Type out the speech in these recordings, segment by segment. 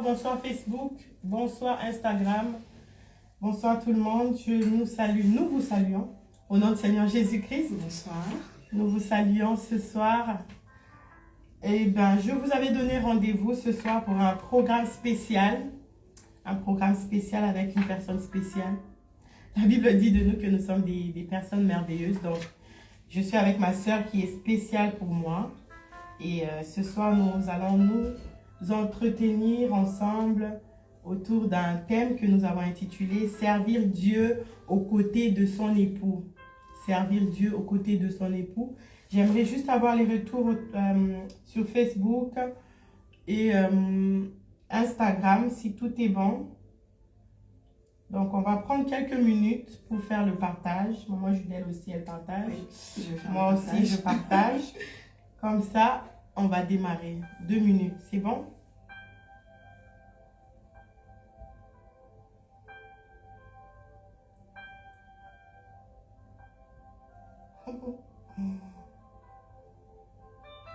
Bonsoir Facebook, bonsoir Instagram, bonsoir tout le monde. Nous vous saluons au nom du Seigneur Jésus-Christ. Bonsoir. Nous vous saluons ce soir. Et ben, je vous avais donné rendez-vous ce soir pour un programme spécial avec une personne spéciale. La Bible dit de nous que nous sommes des personnes merveilleuses. Donc, je suis avec ma soeur qui est spéciale pour moi. Et ce soir, nous allons nous entretenir ensemble autour d'un thème que nous avons intitulé « Servir Dieu aux côtés de son époux ». Servir Dieu aux côtés de son époux. J'aimerais juste avoir les retours sur Facebook et Instagram, si tout est bon. Donc, on va prendre quelques minutes pour faire le partage. Maman Judelle aussi, elle partage. Oui, moi aussi, je partage. Comme ça, on va démarrer. 2 minutes, c'est bon?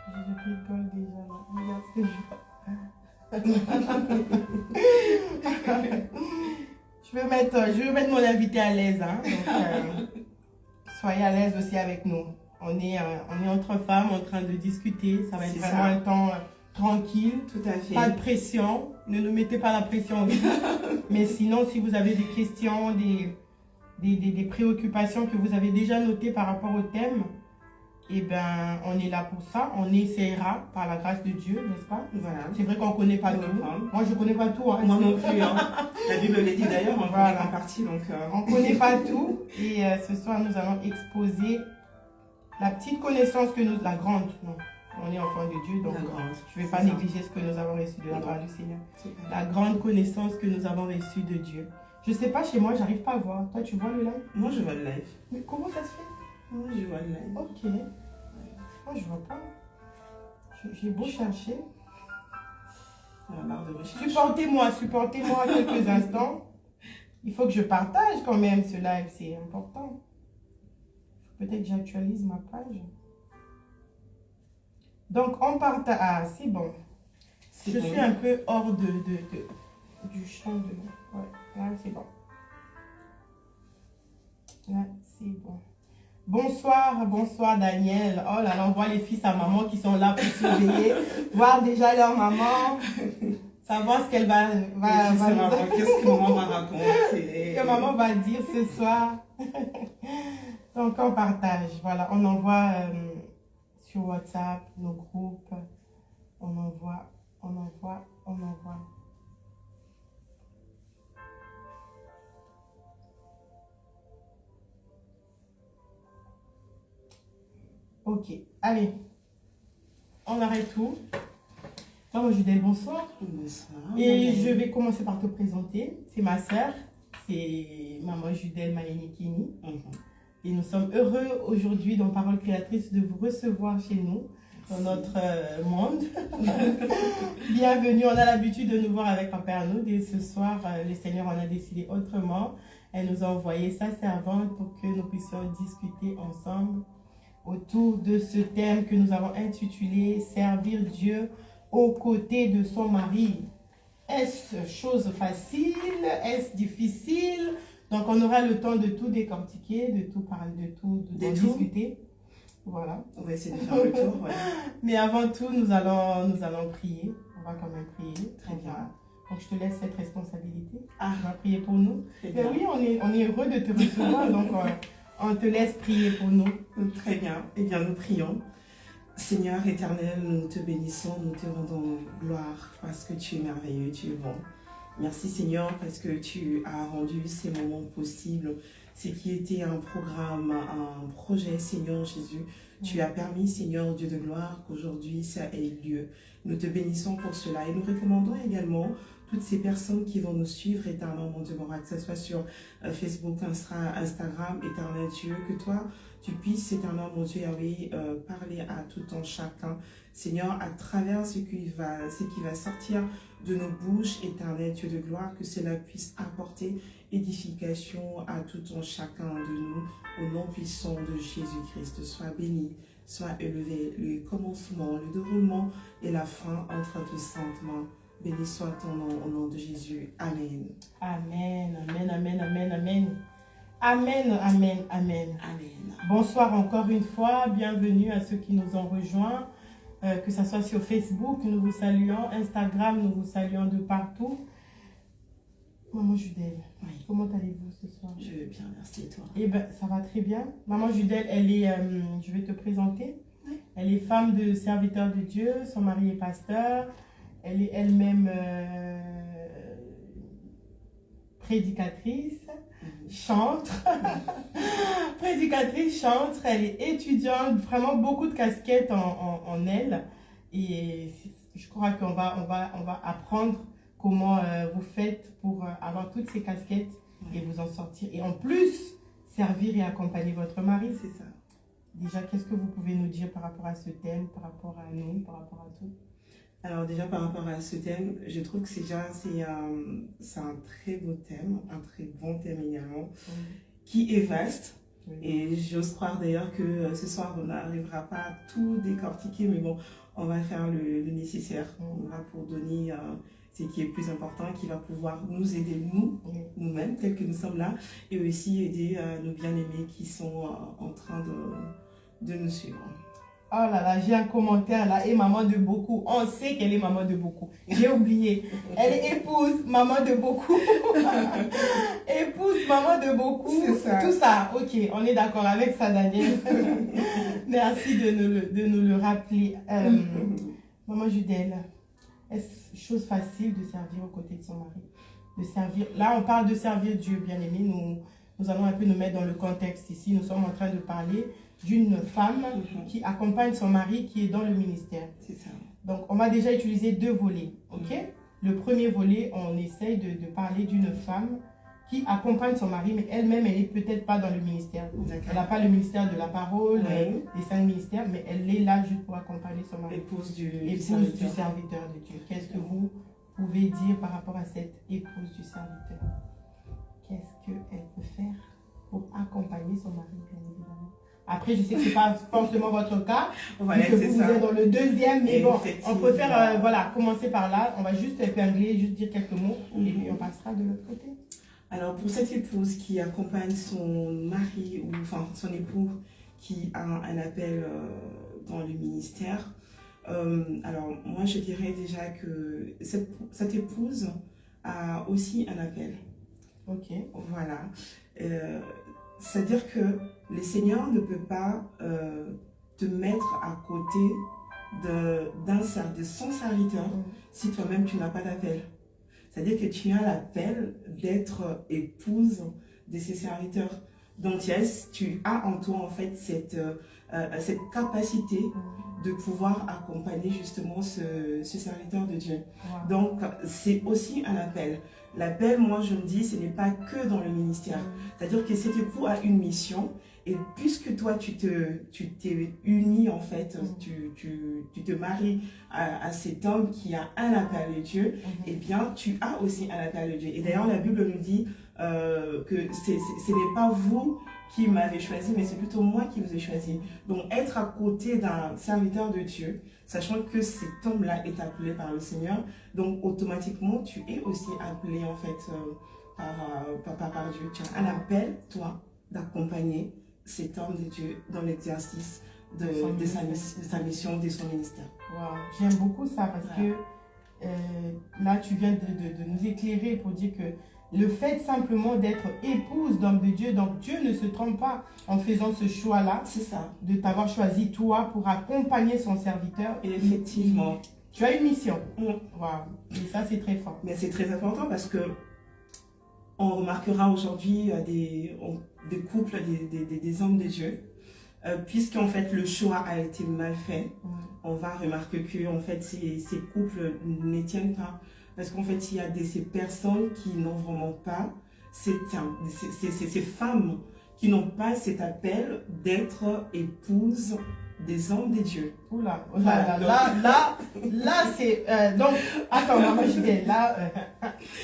Je rigole déjà là. Regarde ce que je veux mettre mon invité à l'aise. Hein? Donc, soyez à l'aise aussi avec nous. On est entre femmes en train de discuter. Ça va être vraiment un temps tranquille. Tout à fait. Pas de pression. Ne nous mettez pas la pression aussi. Mais sinon, si vous avez des questions, des préoccupations que vous avez déjà notées par rapport au thème, eh ben, on est là pour ça. On essaiera par la grâce de Dieu, n'est-ce pas? Voilà. C'est vrai qu'on ne connaît pas tout. Moi, je ne connais pas tout. Hein. Moi non plus. Hein. La Bible le dit d'ailleurs, on connaît en partie. Donc, on ne connaît pas tout. Et ce soir, nous allons exposer la petite connaissance que nous... La grande, non. On est enfant de Dieu, donc je ne vais pas négliger ce que nous avons reçu de la part du Seigneur. La grande connaissance que nous avons reçue de Dieu. Je ne sais pas, chez moi, j'arrive pas à voir. Toi, tu vois le live? Moi, je vois le live. Mais comment ça se fait? Moi, je vois le live. Ok. Moi, je vois pas. J'ai beau chercher. La barre de recherche. Supportez-moi quelques instants. Il faut que je partage quand même ce live, c'est important. Peut-être que j'actualise ma page. Donc, on partage. Ah, c'est bon. Je suis un peu hors du champ de... Ouais, là, c'est bon. Là, c'est bon. Bonsoir Daniel. Oh là là, on voit les fils à maman qui sont là pour surveiller, voir déjà leur maman, savoir ce qu'elle va qu'est-ce que maman va raconter. Que maman va dire ce soir. Donc on partage, voilà, on envoie sur WhatsApp, nos groupes, on envoie. Ok, allez, on arrête tout. Maman Judelle, bonsoir. Bonsoir. Et je vais commencer par te présenter. C'est ma sœur, c'est Maman Judelle Mayenikini. Et nous sommes heureux aujourd'hui dans Parole Créatrice de vous recevoir chez nous, dans notre monde. Bienvenue, on a l'habitude de nous voir avec un Père nous. Et ce soir, le Seigneur en a décidé autrement. Elle nous a envoyé sa servante pour que nous puissions discuter ensemble autour de ce thème que nous avons intitulé « Servir Dieu aux côtés de son mari ». Est-ce chose facile? Est-ce difficile? Donc, on aura le temps de tout décortiquer, de tout parler, de discuter. Voilà. On va essayer de faire le tour. Ouais. Mais avant tout, nous allons prier. On va quand même prier. Très bien. Donc, je te laisse cette responsabilité. Ah. Tu vas prier pour nous. Mais oui, on est heureux de te recevoir. Donc, on te laisse prier pour nous. Très bien. Eh bien, nous prions. Seigneur éternel, nous te bénissons, nous te rendons gloire parce que tu es merveilleux, tu es bon. Merci Seigneur parce que tu as rendu ces moments possibles. Ce qui était un programme, un projet, Seigneur Jésus. Tu as permis, Seigneur Dieu de gloire, qu'aujourd'hui ça ait lieu. Nous te bénissons pour cela et nous recommandons également toutes ces personnes qui vont nous suivre, éternel mon Dieu, que ce soit sur Facebook, Instagram, éternel Dieu, que toi, tu puisses, éternel mon Dieu, Yahweh, parler à tout un chacun, Seigneur, à travers ce qui va sortir de nos bouches, éternel Dieu de gloire, que cela puisse apporter édification à tout un chacun de nous, au nom puissant de Jésus-Christ. Sois béni, sois élevé, le commencement, le déroulement et la fin entre tes saintes mains. Béni soit ton nom au nom de Jésus. Amen. Amen, amen, amen, amen, amen. Amen, amen, amen. Amen. Bonsoir encore une fois, bienvenue à ceux qui nous ont rejoints, que ce soit sur Facebook, nous vous saluons, Instagram, nous vous saluons de partout. Maman Judelle, Oui. comment allez-vous ce soir? Je vais bien, merci et toi. Eh bien, ça va très bien. Maman Judelle, elle est, je vais te présenter, Oui. elle est femme de serviteur de Dieu, son mari est pasteur, elle est elle-même prédicatrice, chantre, prédicatrice, chantre, elle est étudiante, vraiment beaucoup de casquettes en elle. Et je crois qu'on va apprendre comment vous faites pour avoir toutes ces casquettes et vous en sortir. Et en plus, servir et accompagner votre mari. C'est ça. Déjà, qu'est-ce que vous pouvez nous dire par rapport à ce thème, par rapport à nous, par rapport à tout? Alors déjà par rapport à ce thème, je trouve que c'est un très beau thème, un très bon thème également, qui est vaste. Oui. Et j'ose croire d'ailleurs que ce soir on n'arrivera pas à tout décortiquer, mais bon, on va faire le nécessaire. On va pour donner ce qui est plus important, qui va pouvoir nous aider nous-mêmes, tels que nous sommes là, et aussi aider nos bien-aimés qui sont en train de nous suivre. Oh là là, j'ai un commentaire là, et maman de beaucoup. On sait qu'elle est maman de beaucoup. J'ai oublié. Elle est épouse, maman de beaucoup. Épouse, maman de beaucoup. C'est ça. Tout ça, ok, on est d'accord avec ça, Daniel. Merci de nous le rappeler. Maman Judelle, est-ce chose facile de servir aux côtés de son mari? De servir. Là, on parle de servir Dieu, bien aimé. Nous allons un peu nous mettre dans le contexte ici. Nous sommes en train de parler d'une femme qui accompagne son mari qui est dans le ministère. C'est ça. Donc, on va déjà utiliser deux volets, ok? Le premier volet, on essaye de parler d'une femme qui accompagne son mari, mais elle-même, elle n'est peut-être pas dans le ministère. Elle n'a pas le ministère de la parole, les 5 ministères, mais elle est là juste pour accompagner son mari. Épouse du serviteur de Dieu. Qu'est-ce que vous pouvez dire par rapport à cette épouse du serviteur? Qu'est-ce qu'elle peut faire pour accompagner son mari, bien évidemment? Après, je sais que ce n'est pas forcément votre cas, voilà, que vous êtes dans le deuxième, mais bon, on préfère commencer par là. On va juste épingler, juste dire quelques mots, et puis on passera de l'autre côté. Alors, pour cette épouse qui accompagne son mari, ou enfin son époux, qui a un appel dans le ministère, alors moi je dirais déjà que cette épouse a aussi un appel. Ok. Voilà. C'est-à-dire que le Seigneur ne peut pas te mettre à côté de son serviteur si toi-même tu n'as pas d'appel. C'est-à-dire que tu as l'appel d'être épouse de ses serviteurs. Donc yes, tu as en toi en fait cette capacité de pouvoir accompagner justement ce serviteur de Dieu. Wow. Donc c'est aussi un appel. L'appel, moi je me dis, ce n'est pas que dans le ministère. C'est-à-dire que cet époux a une mission, et puisque toi tu t'es uni en fait, tu te maries à cet homme qui a un appel de Dieu, et bien tu as aussi un appel de Dieu. Et d'ailleurs la Bible nous dit que ce n'est pas vous qui m'avez choisi, mais c'est plutôt moi qui vous ai choisi. Donc être à côté d'un serviteur de Dieu, sachant que cet homme-là est appelé par le Seigneur, donc automatiquement tu es aussi appelé en fait par Dieu. Tu as un appel, toi, d'accompagner cet homme de Dieu dans l'exercice de sa mission, de son ministère. Wow. J'aime beaucoup ça parce que là tu viens de nous éclairer pour dire que le fait simplement d'être épouse d'homme de Dieu, donc Dieu ne se trompe pas en faisant ce choix-là. C'est ça. De t'avoir choisi toi pour accompagner son serviteur. Et effectivement. Tu as une mission. Wow. Et ça, c'est très fort. Mais c'est très important parce que on remarquera aujourd'hui des couples, des hommes de Dieu, puisqu'en fait le choix a été mal fait. On va remarquer que en fait ces couples ne tiennent pas. Parce qu'en fait, il y a ces personnes qui n'ont vraiment pas, ces femmes qui n'ont pas cet appel d'être épouses des hommes de Dieu. Oula, là c'est... donc, attends, maman Judelle, là,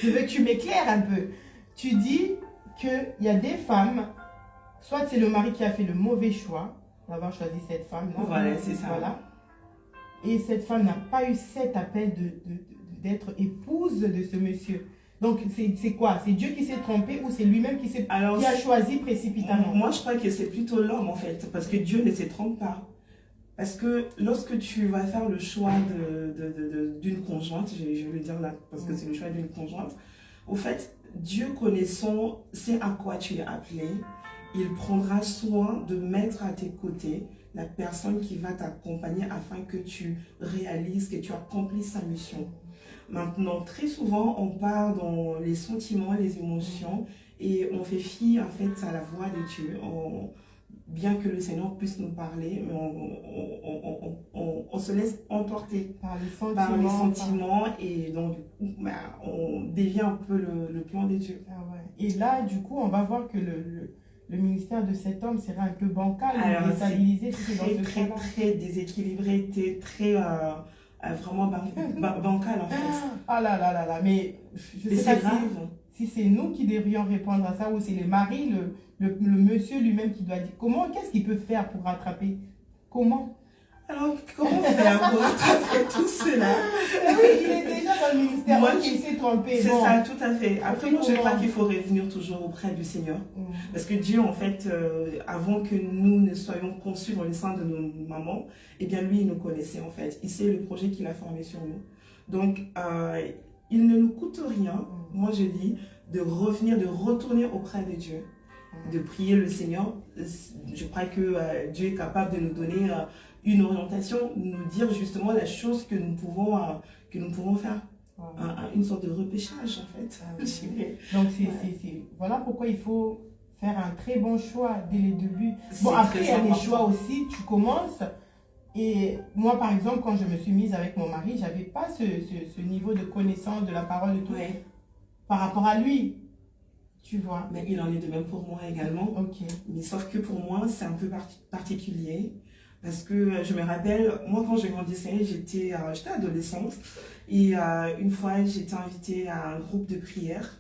je veux que tu m'éclaires un peu. Tu dis qu'il y a des femmes, soit c'est le mari qui a fait le mauvais choix d'avoir choisi cette femme-là. Voilà, c'est ça. Voilà. Et cette femme n'a pas eu cet appel d'être épouse de ce monsieur. Donc, c'est quoi? C'est Dieu qui s'est trompé ou c'est lui-même qui a choisi précipitamment? Moi, je crois que c'est plutôt l'homme, en fait, parce que Dieu ne se trompe pas. Parce que lorsque tu vas faire le choix d'une conjointe, je vais le dire là, parce que c'est le choix d'une conjointe, au fait, Dieu connaissant, sait à quoi tu es appelé, il prendra soin de mettre à tes côtés la personne qui va t'accompagner afin que tu réalises, que tu accomplisses sa mission. Maintenant, très souvent, on part dans les sentiments, les émotions, et on fait fi en fait à la voix de Dieu. Bien que le Seigneur puisse nous parler, mais on se laisse emporter par les sentiments et donc du coup, on dévie un peu le plan de Dieu. Ah ouais. Et là, du coup, on va voir que le ministère de cet homme sera un peu bancal, déstabilisé. Très déséquilibré, très vraiment bancal en fait. Ah là là là là, mais je sais pas si c'est nous qui devrions répondre à ça ou c'est le mari, le monsieur lui-même qui doit dire comment, qu'est-ce qu'il peut faire pour rattraper? Comment? Alors, comment faire pour rattraper tout cela? Oui, il est déjà dans le ministère, moi, il s'est trompé. C'est ça, tout à fait. Après, moi, je crois qu'il faut revenir toujours auprès du Seigneur. Parce que Dieu, en fait, avant que nous ne soyons conçus dans le sein de nos mamans, eh bien, lui, il nous connaissait, en fait. Il sait le projet qu'il a formé sur nous. Donc, il ne nous coûte rien, moi, je dis, de revenir, de retourner auprès de Dieu, de prier le Seigneur. Je crois que Dieu est capable de nous donner une orientation, nous dire justement la chose que nous pouvons faire. Une sorte de repêchage en fait. Donc voilà pourquoi il faut faire un très bon choix dès le début. Bon, après il y a des choix aussi, tu commences. Et moi par exemple, quand je me suis mise avec mon mari, j'avais pas ce niveau de connaissance de la parole de tout par rapport à lui. Tu vois. Mais il en est de même pour moi également. Ok. Mais sauf que pour moi, c'est un peu particulier. Parce que je me rappelle, moi quand je grandissais, j'étais adolescente. Et une fois, j'étais invitée à un groupe de prière.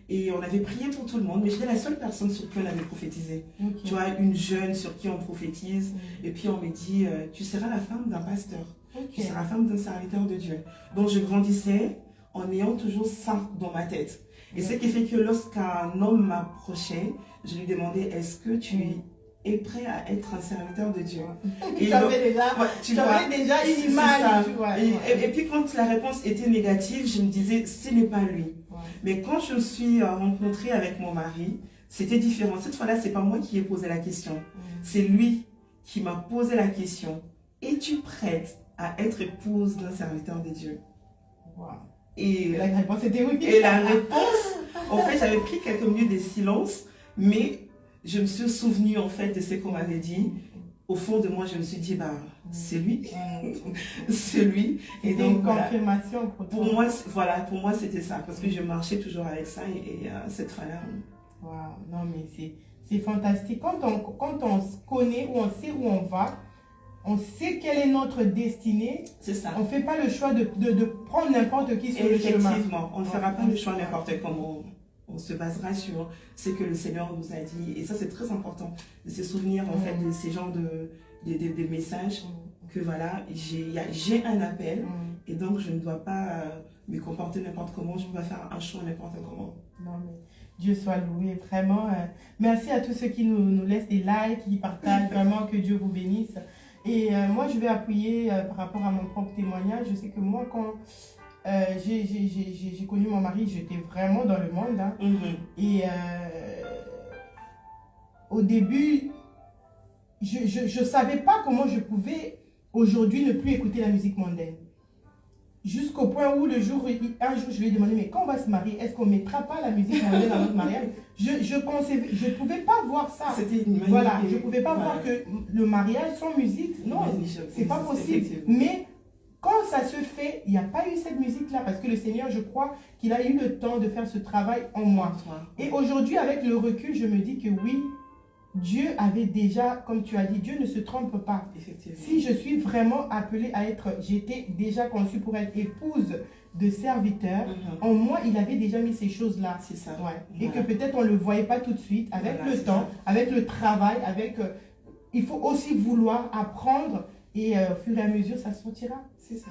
Et on avait prié pour tout le monde. Mais j'étais la seule personne sur qui on avait prophétisé. Tu vois, une jeune sur qui on prophétise. Et puis on me dit, tu seras la femme d'un pasteur. Tu seras la femme d'un serviteur de Dieu. Donc je grandissais en ayant toujours ça dans ma tête. Et ce qui fait que lorsqu'un homme m'approchait, je lui demandais, est-ce que tu es prêt à être un serviteur de Dieu? Et tu avais déjà une image. Et puis quand la réponse était négative, je me disais, ce n'est pas lui. Mais quand je me suis rencontrée avec mon mari, c'était différent. Cette fois-là, ce n'est pas moi qui ai posé la question. C'est lui qui m'a posé la question. Es-tu prête à être épouse d'un serviteur de Dieu? Et la réponse était oui. Et la réponse, en fait, j'avais pris quelques minutes de silence, mais je me suis souvenue en fait de ce qu'on m'avait dit. Au fond de moi, je me suis dit, bah, c'est lui. C'est lui. Et donc, confirmation pour moi, voilà, pour moi, c'était ça. Parce que je marchais toujours avec ça et cette fois-là. Wow, non, mais c'est fantastique. Quand on se connaît, ou on sait où on va, on sait quelle est notre destinée. C'est ça. On ne fait pas le choix de prendre n'importe qui sur le chemin. Effectivement, on ne fera pas le choix n'importe comment. On se basera sur ce que le Seigneur nous a dit. Et ça, c'est très important de se souvenir en fait de ces genres de messages. Que voilà, j'ai un appel et donc je ne dois pas me comporter n'importe comment. Je ne dois pas faire un choix n'importe comment. Non, mais Dieu soit loué, vraiment. Merci à tous ceux qui nous laissent des likes, qui partagent. Vraiment, que Dieu vous bénisse. Et moi, je vais appuyer par rapport à mon propre témoignage. Je sais que moi, quand j'ai connu mon mari, j'étais vraiment dans le monde. Hein. Et au début, je ne savais pas comment je pouvais aujourd'hui ne plus écouter la musique mondaine. Jusqu'au point où un jour, je lui ai demandé, mais quand on va se marier, est-ce qu'on ne mettra pas la musique mondaine dans notre mariage? Je ne pouvais pas voir ça. Voilà, je ne pouvais pas voir que le mariage sans musique, non, c'est pas possible. Mais quand ça se fait, il n'y a pas eu cette musique-là, parce que le Seigneur, je crois qu'il a eu le temps de faire ce travail en moi. Et aujourd'hui, avec le recul, je me dis que oui, Dieu avait déjà, comme tu as dit, Dieu ne se trompe pas. Si je suis vraiment appelée à être, j'étais déjà conçue pour être épouse de serviteur, en moi, il avait déjà mis ces choses-là. C'est ça. Et que peut-être on ne le voyait pas tout de suite, avec le temps, avec le travail, avec... il faut aussi vouloir apprendre et au fur et à mesure, ça sortira.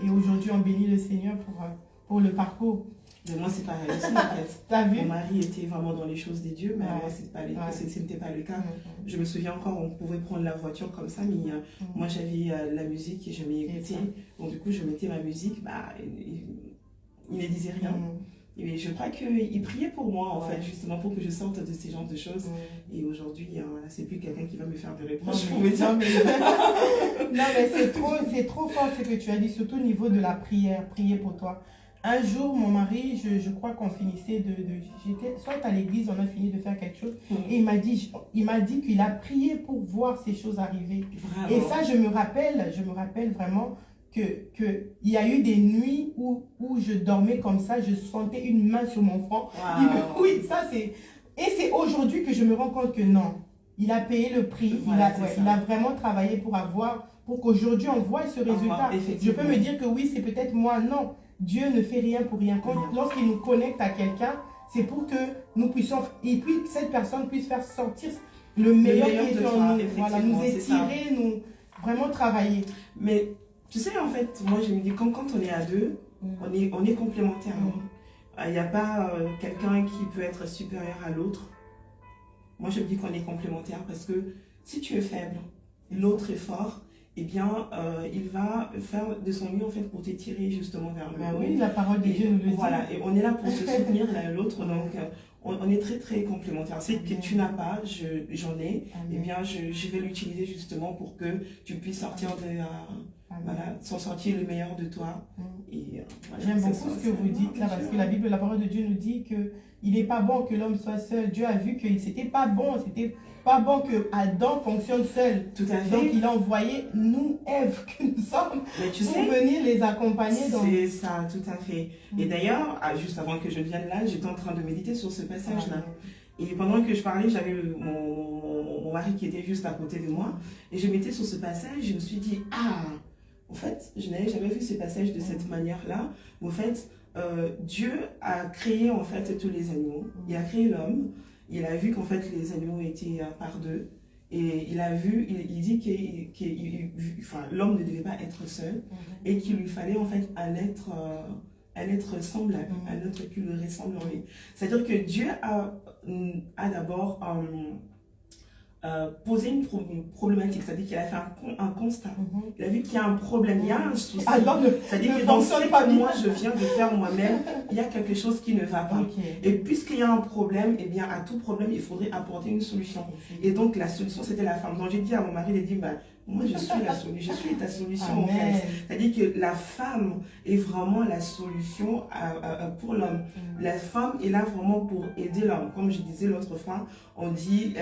Et aujourd'hui, on bénit le Seigneur pour le parcours. Mais moi, c'est pareil aussi, en fait. T'as vu? Mon mari était vraiment dans les choses des dieux, mais Ouais. moi, ce n'était pas le cas. Mhm. Je me souviens encore, on pouvait prendre la voiture comme ça, mais moi, j'avais la musique et je m'écoutais. Donc, du coup, je mettais ma musique, il ne disait rien. Et je crois qu'il priait pour moi, en fait, justement, pour que je sorte de ces genres de choses. Et aujourd'hui, c'est plus quelqu'un qui va me faire des reproches. Non, mais c'est trop fort ce que tu as dit, surtout au niveau de la prière, prier pour toi. Un jour, mon mari, je crois qu'on finissait j'étais soit à l'église, on a fini de faire quelque chose, et il m'a dit qu'il a prié pour voir ces choses arriver. Vraiment. Et ça, je me rappelle vraiment qu'il y a eu des nuits où je dormais comme ça, je sentais une main sur mon front. Wow. Oui, ça c'est... Et c'est aujourd'hui que je me rends compte que non, il a payé le prix, Voilà, il a vraiment travaillé pour qu'aujourd'hui on voit ce résultat. Je peux me dire que oui, c'est peut-être moi, non. Dieu ne fait rien pour rien. Lorsqu'il nous connecte à quelqu'un, c'est pour que nous puissions, et puis cette personne puisse faire sortir le meilleur qui est en nous. Voilà, nous étirer, nous vraiment travailler. Mais tu sais, en fait, moi je me dis, quand on est à deux, on est complémentaires. Il n'y a pas quelqu'un qui peut être supérieur à l'autre. Moi je me dis qu'on est complémentaires parce que si tu es faible, l'autre est fort, eh bien, il va faire de son mieux en fait pour t'étirer justement vers le haut. Oui, la parole de Dieu nous le dit. Voilà, et on est là pour se soutenir l'un l'autre, donc on est très très complémentaires. C'est que tu n'as pas, j'en ai, eh bien je vais l'utiliser justement pour que tu puisses sortir s'en sortir le meilleur de toi. J'aime beaucoup ce que vous dites là, parce que la Bible, la parole de Dieu nous dit que il n'est pas bon que l'homme soit seul. Dieu a vu que c'était pas bon que Adam fonctionne seul. Tout à fait. Donc il a envoyé nous, Ève, que nous sommes, pour venir les accompagner. C'est ça, tout à fait. Et d'ailleurs, juste avant que je vienne là, j'étais en train de méditer sur ce passage-là. Et pendant que je parlais, j'avais mon mari qui était juste à côté de moi. Et je m'étais sur ce passage, je me suis dit, en fait, je n'avais jamais vu ce passage de cette manière-là. En fait, Dieu a créé en fait tous les animaux. Il a créé l'homme. Il a vu qu'en fait les animaux étaient par deux. Et il a vu, il dit que l'homme ne devait pas être seul. Et qu'il lui fallait en fait un être semblable, un être qui lui ressemble en lui. C'est-à-dire que Dieu a d'abord posé une problématique, c'est-à-dire qu'il a fait un constat. Il a vu qu'il y a un problème, il y a un souci. C'est-à-dire que dans ce que moi je viens de faire moi-même, il y a quelque chose qui ne va pas. Et puisqu'il y a un problème, eh bien à tout problème, il faudrait apporter une solution. Et donc la solution, c'était la femme. Donc j'ai dit à mon mari, il a dit, moi je suis la solution, je suis ta solution en fait. C'est-à-dire que la femme est vraiment la solution pour l'homme. La femme est là vraiment pour aider l'homme. Comme je disais l'autre fois, on dit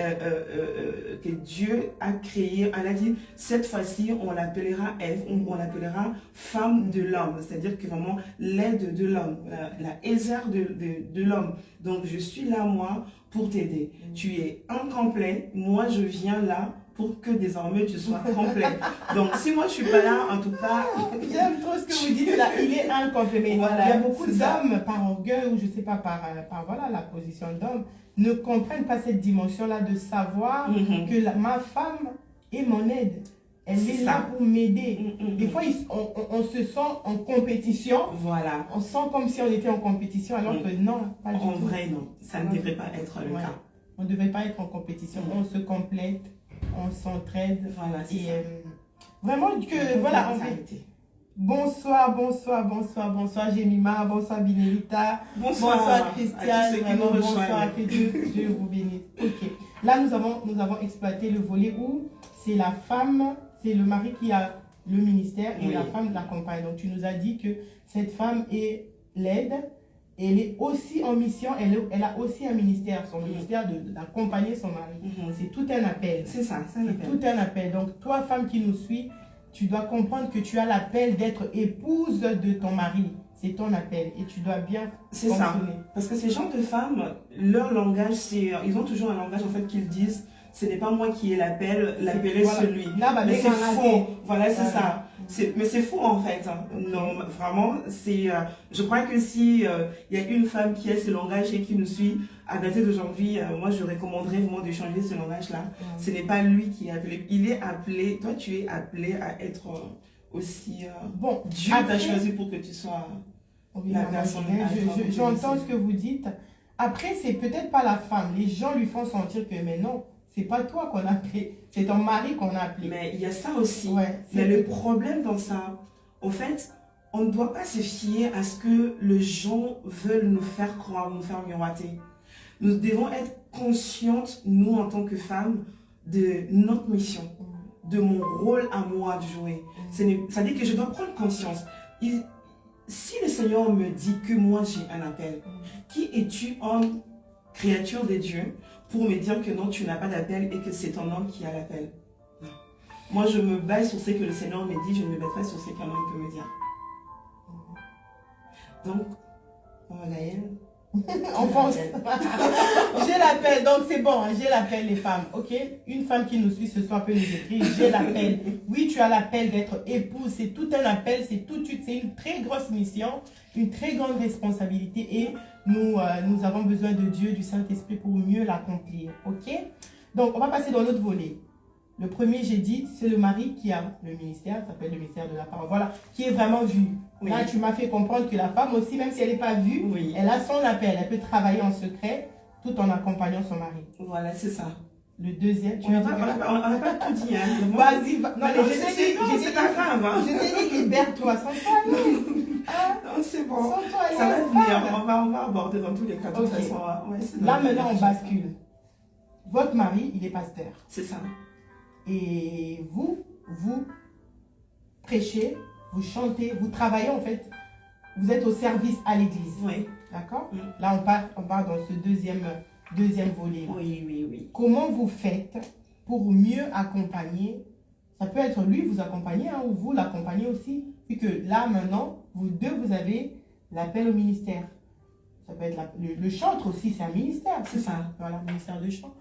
que Dieu a créé, elle a dit, cette fois-ci on l'appellera Ève, on l'appellera femme de l'homme. C'est-à-dire que vraiment l'aide de l'homme, la Hézère de l'homme. Donc je suis là moi pour t'aider. Tu es incomplet, moi je viens là pour que désormais tu sois complet. Donc si moi je suis pas là, en tout cas... J'aime trop ce que vous dites là, il est incomplet. Voilà, il y a beaucoup d'hommes, par orgueil ou je sais pas, par voilà, la position d'homme, ne comprennent pas cette dimension-là de savoir que ma femme est mon aide. Elle est là pour m'aider. Des fois, on se sent en compétition. Voilà. On sent comme si on était en compétition, alors que non, pas du tout. En vrai, non. Ça ne devrait pas être le cas. On ne devrait pas être en compétition. On se complète, on s'entraide. Voilà, c'est ça. Vraiment que, voilà, en fait. Bonsoir Jemima, bonsoir Binelita, bonsoir Christiane, bonsoir, que Dieu vous bénisse. Ok, là nous avons exploité le volet où c'est la femme, c'est le mari qui a le ministère et la femme l'accompagne. Donc tu nous as dit que cette femme est l'aide, elle est aussi en mission, elle a aussi un ministère, son ministère d'accompagner son mari. C'est tout un appel. C'est ça, c'est tout un appel. Donc toi femme qui nous suit, tu dois comprendre que tu as l'appel d'être épouse de ton mari. C'est ton appel et tu dois bien fonctionner. Ça. Parce que ces gens de femmes, leur langage, ils ont toujours un langage en fait qu'ils disent, ce n'est pas moi qui ai l'appel, l'appel est celui. Mais c'est faux. Voilà, c'est ça. Mais c'est faux en fait. Non, vraiment, je crois que si il y a une femme qui a ce langage et qui nous suit, à dater d'aujourd'hui, moi je recommanderais vraiment de changer ce langage-là. Ce n'est pas lui qui est appelé. Il est appelé, toi tu es appelé à être aussi... Dieu t'a choisi pour que tu sois Oui, la maman, personne j'entends ce que vous dites. Après, c'est peut-être pas la femme. Les gens lui font sentir que, mais non, c'est pas toi qu'on a appelé, c'est ton mari qu'on a appelé. Mais il y a ça aussi. Ouais, mais le problème dans ça, en fait, on ne doit pas se fier à ce que les gens veulent nous faire croire, nous faire miroiter. Nous devons être conscientes, nous en tant que femmes, de notre mission, de mon rôle à moi de jouer. Ça dit que je dois prendre conscience. Si le Seigneur me dit que moi j'ai un appel, qui es-tu, homme, créature de Dieu, pour me dire que non, tu n'as pas d'appel et que c'est ton homme qui a l'appel? Non. Moi, je me base sur ce que le Seigneur me dit, je ne me base pas sur ce qu'un homme peut me dire. Donc, Gaëlle, on pense. J'ai l'appel, donc c'est bon, j'ai l'appel les femmes, ok? Une femme qui nous suit ce soir peut nous écrire, j'ai l'appel. Oui, tu as l'appel d'être épouse, c'est tout un appel, c'est une très grosse mission, une très grande responsabilité et nous avons besoin de Dieu, du Saint-Esprit pour mieux l'accomplir, ok? Donc, on va passer dans l'autre volet. Le premier, j'ai dit, c'est le mari qui a le ministère, ça s'appelle le ministère de la parole, voilà, qui est vraiment vu. Oui. Là, tu m'as fait comprendre que la femme aussi, même si elle n'est pas vue, oui, elle a son appel, elle peut travailler en secret tout en accompagnant son mari. Voilà, c'est ça. Le deuxième, on n'a pas tout dit. Hein. Vas-y, non, mais c'est pas grave. Hein. Je t'ai dit, libère-toi, sans toi. Non, c'est bon. Sans toi, ça va venir, on va aborder dans tous les cas. Okay. Façon, ouais, là, maintenant, on bascule. Votre mari, il est pasteur. C'est ça. Et vous prêchez, vous chantez, vous travaillez en fait, vous êtes au service à l'église. Oui. D'accord? Là, on part dans ce deuxième volet. Oui. Comment vous faites pour mieux accompagner? Ça peut être lui vous accompagner, hein, ou vous l'accompagnez aussi. Puis que là, maintenant, vous deux, vous avez l'appel au ministère. Ça peut être le chantre aussi, c'est un ministère. C'est ça. Voilà, ministère de chant.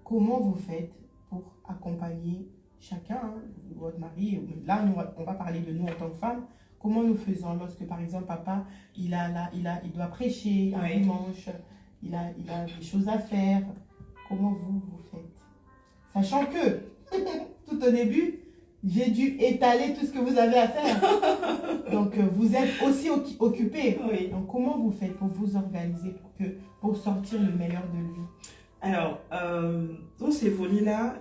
Comment vous faites pour accompagner chacun, hein, votre mari? Là, on va parler de nous en tant que femmes. Comment nous faisons lorsque, par exemple, papa, il doit prêcher un dimanche, il a des choses à faire. Comment vous faites? Sachant que, tout au début, j'ai dû étaler tout ce que vous avez à faire. Donc, vous êtes aussi occupé. Oui. Donc, comment vous faites pour vous organiser pour sortir le meilleur de lui? Alors, dans ces volets-là,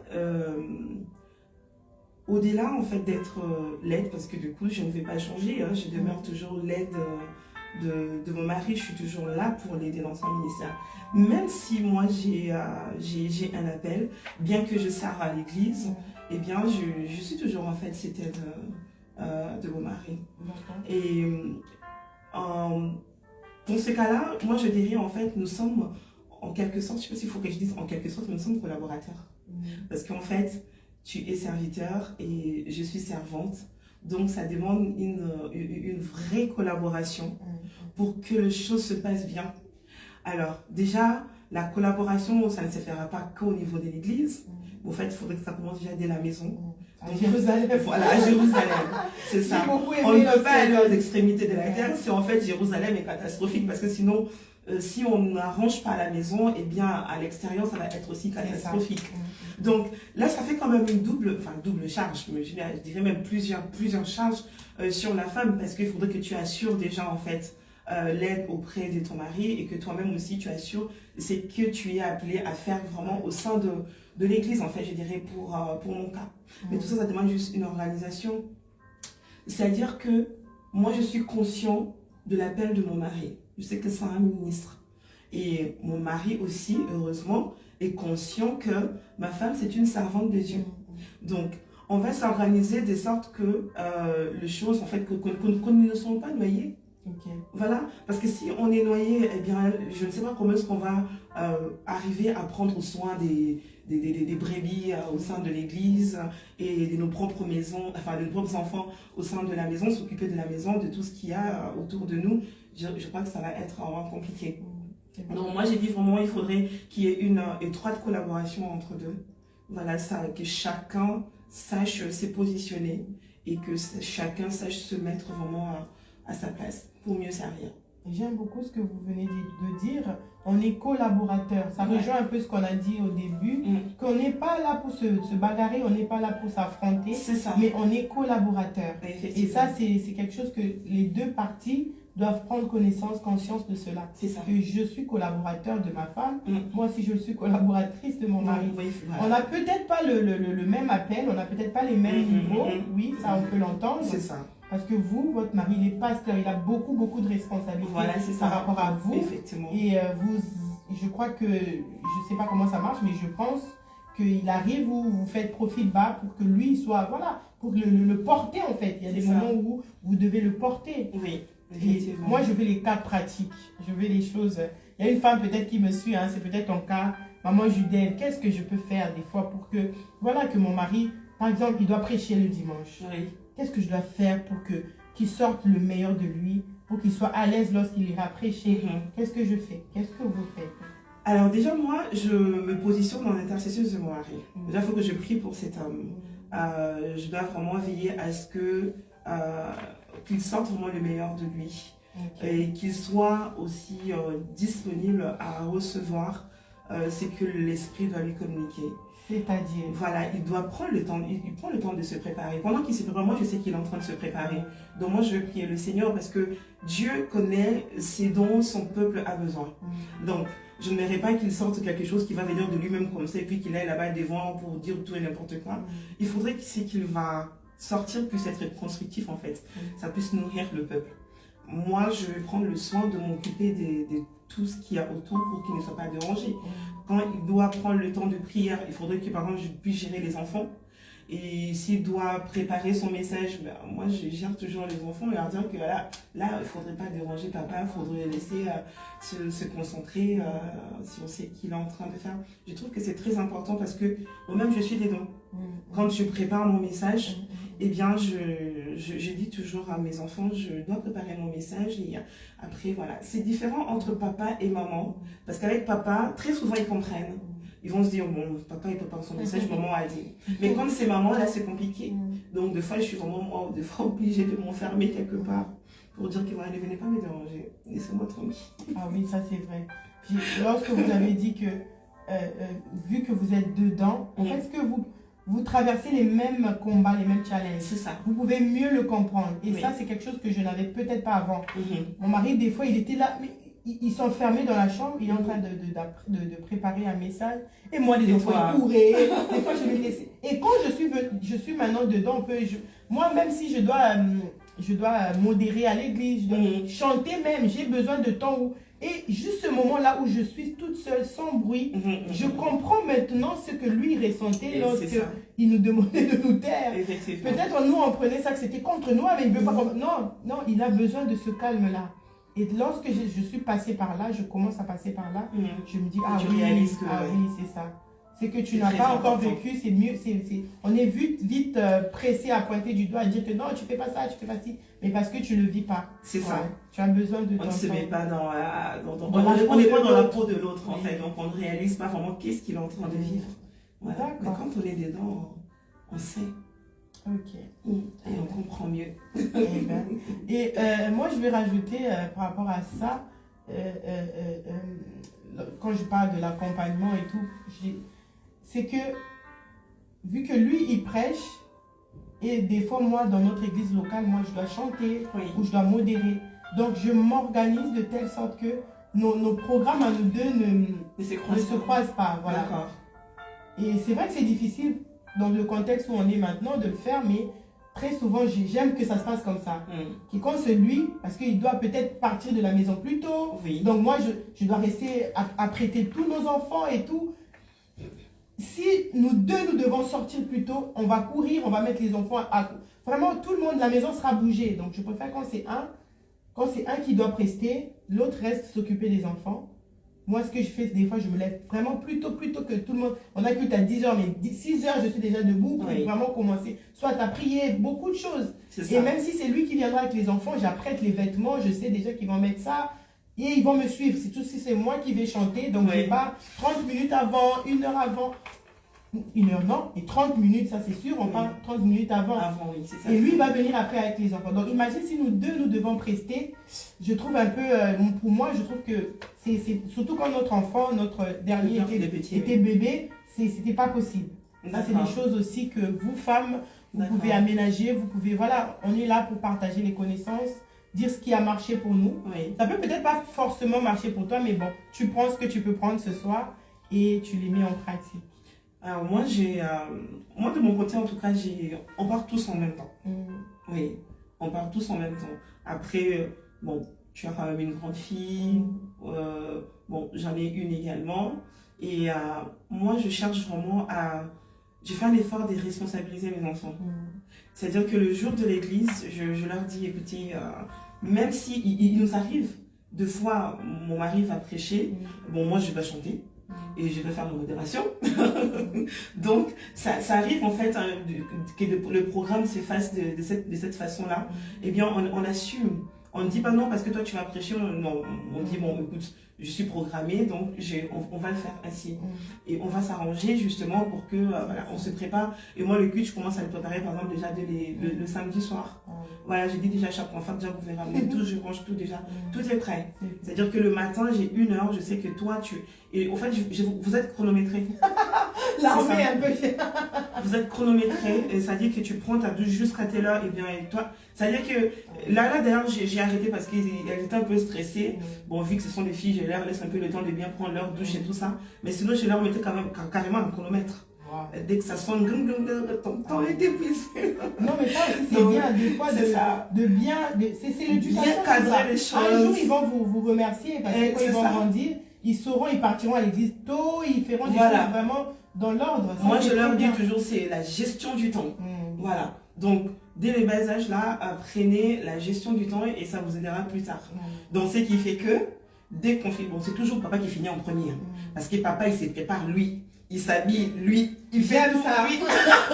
au-delà en fait d'être l'aide, parce que du coup, je ne vais pas changer, hein, je demeure toujours l'aide de mon mari, je suis toujours là pour l'aider dans son ministère. Même si moi, j'ai un appel, bien que je sers à l'église, eh bien, je suis toujours en fait cette aide de mon mari. Et dans ce cas-là, moi, je dirais en fait, nous sommes en quelque sorte, je ne sais pas s'il faut que je dise en quelque sorte, nous sommes collaborateurs. Parce qu'en fait, tu es serviteur et je suis servante. Donc, ça demande une vraie collaboration pour que les choses se passent bien. Alors, déjà, la collaboration, ça ne se fera pas qu'au niveau de l'église. En fait, il faudrait que ça commence déjà dès la maison. À Jérusalem. Voilà, à Jérusalem. C'est ça. On ne peut pas aller aux extrémités de la terre si en fait Jérusalem est catastrophique. Parce que sinon, si on n'arrange pas à la maison, eh bien à l'extérieur, ça va être aussi catastrophique. Donc là, ça fait quand même une double charge. Je dirais même plusieurs charges sur la femme. Parce qu'il faudrait que tu assures déjà en fait l'aide auprès de ton mari et que toi-même aussi tu assures ce que tu es appelé à faire vraiment au sein de l'église, en fait, je dirais pour mon cas. Mais tout ça, ça demande juste une organisation. C'est-à-dire que moi, je suis conscient de l'appel de mon mari. Je sais que c'est un ministre. Et mon mari aussi, heureusement, est conscient que ma femme, c'est une servante de Dieu. Donc, on va s'organiser de sorte que les choses, en fait, qu'on ne sont pas noyés. Voilà, parce que si on est noyé, eh bien, je ne sais pas comment est-ce qu'on va arriver à prendre soin des brebis au sein de l'église et de nos propres maisons, enfin de nos propres enfants au sein de la maison, s'occuper de la maison, de tout ce qu'il y a autour de nous. Je crois que ça va être vraiment compliqué. Donc moi j'ai dit vraiment il faudrait qu'il y ait une étroite collaboration entre deux. Voilà, ça, que chacun sache se positionner et que chacun sache se mettre vraiment à sa place pour mieux servir. J'aime beaucoup ce que vous venez de dire. On est collaborateurs. Ça rejoint un peu ce qu'on a dit au début. Qu'on n'est pas là pour se bagarrer, on n'est pas là pour s'affronter. C'est ça. Mais on est collaborateurs. Et ça, c'est quelque chose que les deux parties doivent prendre connaissance, conscience de cela. C'est ça. Que je suis collaborateur de ma femme, moi aussi je suis collaboratrice de mon mari. Oui, voilà. On n'a peut-être pas le même appel, on n'a peut-être pas les mêmes niveaux, oui, ça on peut l'entendre. C'est ça. Parce que vous, votre mari, il est pasteur, il a beaucoup de responsabilités par rapport à vous. Effectivement. Et je crois que, je ne sais pas comment ça marche, mais je pense qu'il arrive où vous faites profil bas pour que lui soit, voilà, pour le porter en fait. Il y a des moments où vous devez le porter. Oui. Moi, je veux les cas pratiques. Je veux les choses. Il y a une femme peut-être qui me suit, hein, c'est peut-être ton cas. Maman Judelle, qu'est-ce que je peux faire des fois pour que, voilà, que mon mari, par exemple, il doit prêcher le dimanche. Oui. Qu'est-ce que je dois faire pour qu'il sorte le meilleur de lui, pour qu'il soit à l'aise lorsqu'il ira prêcher? Qu'est-ce que je fais? Qu'est-ce que vous faites? Alors déjà, moi, je me positionne dans l'intercession de mon mari. Déjà, il faut que je prie pour cet homme. Je dois vraiment veiller à ce que qu'il sorte vraiment le meilleur de lui. Et qu'il soit aussi disponible à recevoir ce que l'Esprit doit lui communiquer. C'est-à-dire? Voilà, il doit prendre le temps, il prend le temps de se préparer. Pendant qu'il se prépare, moi je sais qu'il est en train de se préparer. Donc moi je vais prier le Seigneur parce que Dieu connaît ce dont son peuple a besoin. Donc je n'aimerais pas qu'il sorte quelque chose qui va venir de lui-même comme ça et puis qu'il aille là-bas devant pour dire tout et n'importe quoi. Il faudrait qu'il va sortir puisse être constructif en fait. Ça puisse nourrir le peuple. Moi je vais prendre le soin de m'occuper de tout ce qu'il y a autour pour qu'il ne soit pas dérangé. Quand il doit prendre le temps de prière, il faudrait que par exemple je puisse gérer les enfants. Et s'il doit préparer son message, ben, moi je gère toujours les enfants et leur dire que là il ne faudrait pas déranger papa, il faudrait laisser se concentrer si on sait qu'il est en train de faire. Je trouve que c'est très important parce que moi-même je suis dedans. Quand je prépare mon message, eh bien je dis toujours à mes enfants, je dois préparer mon message et après voilà. C'est différent entre papa et maman parce qu'avec papa, très souvent ils comprennent. Ils vont se dire, bon, papa il prépare son message, maman a dit. Mais quand c'est maman, là c'est compliqué. Donc des fois je suis vraiment moi, des fois obligée de m'enfermer quelque part pour dire que voilà, ne venez pas me déranger, laissez-moi tranquille. Ah oui, ça c'est vrai. Lorsque vous avez dit que, vu que vous êtes dedans, en fait, ce que vous traversez les mêmes combats, les mêmes challenges. C'est ça. Vous pouvez mieux le comprendre. Et ça, c'est quelque chose que je n'avais peut-être pas avant. Mon mari, des fois, il était là, mais il s'enfermait dans la chambre, il est en train de préparer un message. Et moi, les enfants, ils couraient. Des fois, je me laissais. Et quand je suis maintenant dedans, moi, même si je dois modérer à l'église, je dois chanter même, j'ai besoin de temps où... Et juste ce moment-là où je suis toute seule, sans bruit, je comprends maintenant ce que lui ressentait lorsqu'il nous demandait de nous taire. Peut-être nous, on prenait ça que c'était contre nous, mais il ne veut pas... Non, il a besoin de ce calme-là. Et lorsque je suis passée par là, je commence à passer par là, je me dis, oui, c'est ça. C'est que tu n'as pas encore vécu, c'est mieux, on est vite pressé à pointer du doigt, à dire que non, tu fais pas ça, tu fais pas ci, mais parce que tu ne le vis pas. C'est ça. Tu as besoin de... On ne se met pas on n'est pas dans la peau de l'autre, en fait, donc on ne réalise pas vraiment qu'est-ce qu'il est en train de vivre. Voilà. Mais quand on est dedans, on sait. Ok. Et on comprend mieux. Et moi, je vais rajouter par rapport à ça, quand je parle de l'accompagnement et tout, c'est que, vu que lui, il prêche, et des fois, moi, dans notre église locale, moi, je dois chanter ou je dois modérer. Donc, je m'organise de telle sorte que nos programmes à nous deux ne se croisent pas. Voilà. D'accord. Et c'est vrai que c'est difficile dans le contexte où on est maintenant de le faire, mais très souvent, j'aime que ça se passe comme ça. Qui compte c'est lui, parce qu'il doit peut-être partir de la maison plus tôt. Donc moi, je dois rester à prêter tous nos enfants et tout. Si nous deux, nous devons sortir plus tôt, on va courir, on va mettre les enfants à... Vraiment, tout le monde, la maison sera bougée. Donc je préfère quand c'est un qui doit prester, l'autre reste s'occuper des enfants. Moi, ce que je fais, des fois, je me lève vraiment plus tôt que tout le monde. On a culte à 10h, mais 6h, je suis déjà debout pour vraiment commencer. Soit à prier, beaucoup de choses. Et même si c'est lui qui viendra avec les enfants, j'apprête les vêtements, je sais déjà qu'ils vont mettre ça. Et ils vont me suivre. C'est tout si c'est moi qui vais chanter. Donc, je pars 30 minutes avant, 1 heure avant. 1 heure, non. Et 30 minutes, ça c'est sûr, on part 30 minutes avant. C'est ça. Et lui, il va venir après avec les enfants. Donc, imagine si nous deux, nous devons prester. Je trouve un peu, pour moi, je trouve que c'est surtout quand notre enfant, notre dernier était bébé, c'était pas possible. Ça, c'est des choses aussi que vous, femmes, vous pouvez aménager. Vous pouvez, voilà, on est là pour partager les connaissances dire ce qui a marché pour nous. Oui. Ça peut peut-être pas forcément marcher pour toi, mais bon, tu prends ce que tu peux prendre ce soir et tu les mets en pratique. Alors moi, moi de mon côté en tout cas, on part tous en même temps. Oui, on part tous en même temps. Après, bon, tu as quand même une grande fille, bon, j'en ai une également. Et moi, je cherche vraiment je fais un effort de responsabiliser mes enfants. C'est-à-dire que le jour de l'église, je leur dis, écoutez, même si il nous arrive, deux fois, mon mari va prêcher, bon, moi, je dois chanter. Et je dois faire la modération. Donc, ça arrive en fait que le programme se fasse de cette façon-là. Eh bien, on assume. On ne dit pas non parce que toi tu vas prêcher. Non, on dit bon, écoute, je suis programmée, donc on va le faire ainsi. Et on va s'arranger justement pour que, voilà, on se prépare. Et moi, le culte, je commence à le préparer, par exemple, déjà le samedi soir. Voilà, j'ai dit déjà à chaque enfant, déjà vous verrez, mais tout, je range tout déjà. Tout est prêt. C'est-à-dire que le matin, j'ai 1 heure, je sais que toi, et en fait, vous êtes chronométré. L'armée un peu. Vous êtes chronométré, et ça dit que tu prends ta douche jusqu'à telle heure, et bien, et toi, ça veut dire que là d'ailleurs, j'ai arrêté parce qu'elles étaient un peu stressées. Bon, vu que ce sont des filles, je leur laisse un peu le temps de bien prendre leur douche et tout ça. Mais sinon, je leur mettais quand même carrément un chronomètre. Dès que ça sonne, ton temps est épuisé. Non, mais ça aussi, c'est bien, des fois, de bien, c'est l'éducation. Bien cadrer les choses. Un jour, ils vont vous remercier parce que quand ils vont grandir, ils partiront à l'église tôt, ils feront des choses vraiment dans l'ordre. Moi, je leur dis toujours, c'est la gestion du temps. Voilà. Donc, dès le bas âge, là, apprenez la gestion du temps et ça vous aidera plus tard. Donc, ce qui fait que, dès qu'on fait, bon, c'est toujours papa qui finit en premier. Parce que papa, il se prépare, lui. Il s'habille, lui, il fait tout ça. Lui.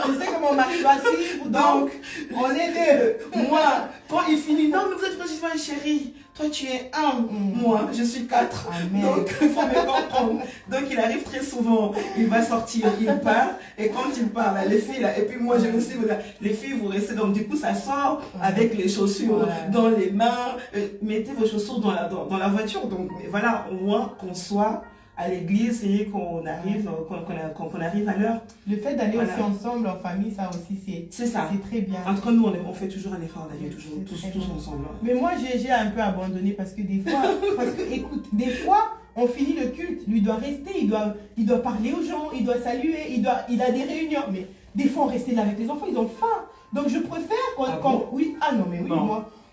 Je sais que mon mari doit suivre, donc on est deux. Moi, quand il finit, non, mais vous êtes pas chérie. Toi, tu es 1. Moi, je suis 4. Donc, il faut me comprendre. Donc, il arrive très souvent. Il va sortir, il part. Et quand il part, là, les filles, là, et puis moi, je me suis dit, les filles, vous restez. Donc, du coup, ça sort avec les chaussures dans les mains. Mettez vos chaussures dans la voiture. Donc, voilà, au moins qu'on soit à l'église et qu'on arrive, qu'on arrive à l'heure. Le fait d'aller aussi ensemble en famille, ça aussi, c'est très bien. Entre nous, on fait toujours un effort d'aller tous ensemble. Mais moi, j'ai un peu abandonné parce que des fois, écoute, des fois, on finit le culte, lui doit rester, il doit parler aux gens, il doit saluer, il a des réunions. Mais des fois, on restait là avec les enfants, ils ont faim. Donc, je préfère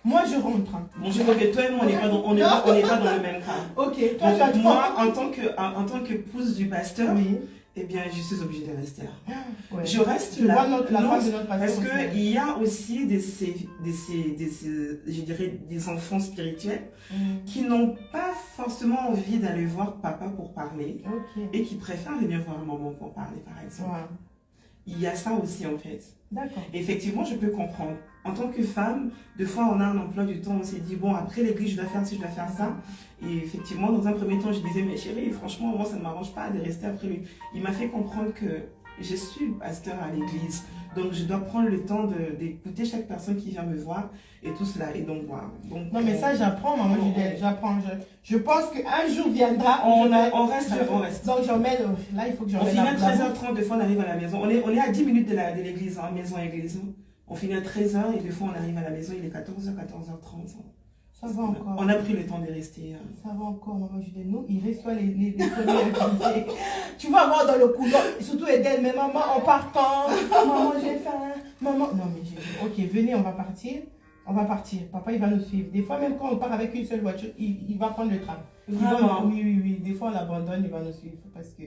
moi, je rentre. Bon, je crois que toi et moi, on n'est pas dans le même cas. Ok. Donc, moi, en tant que épouse du pasteur, eh bien, je suis obligée de rester là. Je reste là. Parce qu'il y a aussi je dirais, des enfants spirituels qui n'ont pas forcément envie d'aller voir papa pour parler et qui préfèrent venir voir maman pour parler, par exemple. Il y a ça aussi, en fait. D'accord. Effectivement, je peux comprendre. En tant que femme, des fois, on a un emploi du temps, on s'est dit, bon, après l'église, je dois faire ci, je dois faire ça. Et effectivement, dans un premier temps, je disais, mais chérie, franchement, moi, ça ne m'arrange pas de rester après lui. Il m'a fait comprendre que je suis pasteur à l'église. Donc, je dois prendre le temps d'écouter chaque personne qui vient me voir et tout cela. Et donc, voilà. Donc, non, mais ça, j'apprends, maman Judel, j'apprends. Je pense qu'un jour viendra. On reste. Donc, j'emmène, là, il faut que j'emmène. On finit à 13h30, des fois, on arrive à la maison. On est à 10 minutes de l'église, hein, maison-église. On finit à 13h et des fois, on arrive à la maison, il est 14h, 14h30. Ça va encore. On a pris le temps de rester. Ça va encore, maman Judel. Nous, il reste soit les premiers invités. Tu vas voir dans le couloir, surtout Eden, mais maman, en partant. Maman, j'ai faim. Maman. Non, mais j'ai dit, ok, venez, on va partir. On va partir. Papa, il va nous suivre. Des fois, même quand on part avec une seule voiture, il va prendre le tram. Vraiment? Oui. Des fois, on l'abandonne, il va nous suivre. Parce que,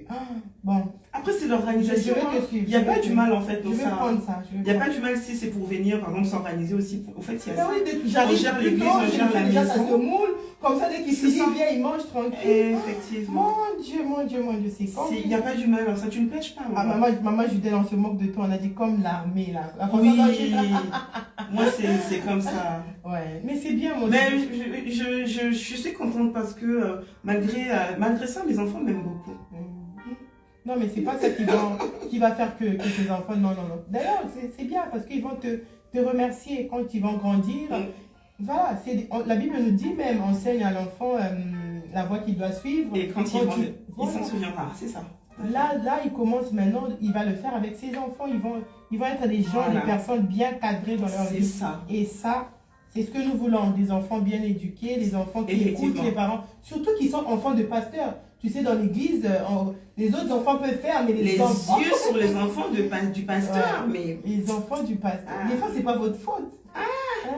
bon. Après, c'est l'organisation. Il n'y a pas du mal, en fait, dans ça. Je vais prendre ça. Il n'y a pas du mal si c'est pour venir, par exemple, s'organiser aussi. En fait, il y a ça. On gère l'église, on gère la maison. Ça se moule. Comme ça, dès qu'il se dit, viens, il mange tranquille. Effectivement. Mon Dieu, c'est comme. Il n'y a pas du mal, ça, tu ne pêches pas. Ah, maman Judel, on se moque de toi. On a dit comme l'armée, là. Oui, moi, c'est comme ça. Ouais, mais c'est bien, moi. Mais je suis contente parce que malgré ça, mes enfants m'aiment beaucoup. Non, mais c'est pas ça qui va faire que tes enfants. Non. D'ailleurs, c'est bien parce qu'ils vont te remercier quand ils vont grandir. Voilà, la Bible nous dit même, enseigne à l'enfant la voie qu'il doit suivre. Et quand il s'en souviendra, c'est ça. Là, il commence maintenant, il va le faire avec ses enfants. Ils vont être des gens, des personnes bien cadrées dans leur vie. C'est ça. Et ça, C'est ce que nous voulons, des enfants bien éduqués, des enfants qui écoutent les parents, surtout qui sont enfants de pasteurs. Tu sais, dans l'église, les autres enfants peuvent faire, mais les enfants... yeux sur les enfants du pasteur, mais... Les enfants du pasteur. Des fois, c'est pas votre faute.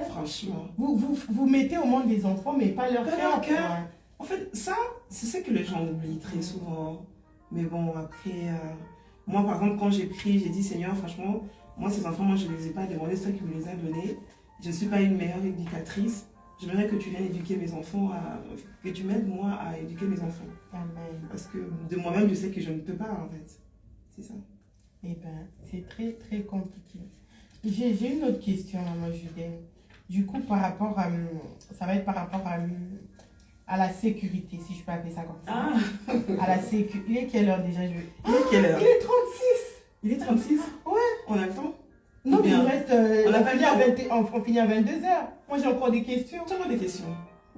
Franchement. Vous mettez au monde des enfants, mais pas leur cœur. En fait, ça, c'est ce que les gens oublient très souvent. Mais bon, après, moi, par exemple, quand j'ai prié, j'ai dit, Seigneur, franchement, moi, ces enfants, moi, je ne les ai pas demandés, c'est toi qui me les as donnés. Je ne suis pas une meilleure éducatrice. J'aimerais que tu viennes éduquer mes enfants, que tu m'aides, moi, à éduquer mes enfants. Amen. Parce que de moi-même, je sais que je ne peux pas, en fait. C'est ça. Eh bien, c'est très, très compliqué. J'ai une autre question, maman Judaine. Du coup, par rapport à... Ça va être par rapport à la sécurité, si je peux appeler ça comme ça. À la sécurité. Il est quelle heure déjà? Il est quelle heure? Il est 36. Il est 36? Ouais. On a le temps? Non, mais il reste... on finit à 22h. Moi, j'ai encore des questions. Tu as encore des questions?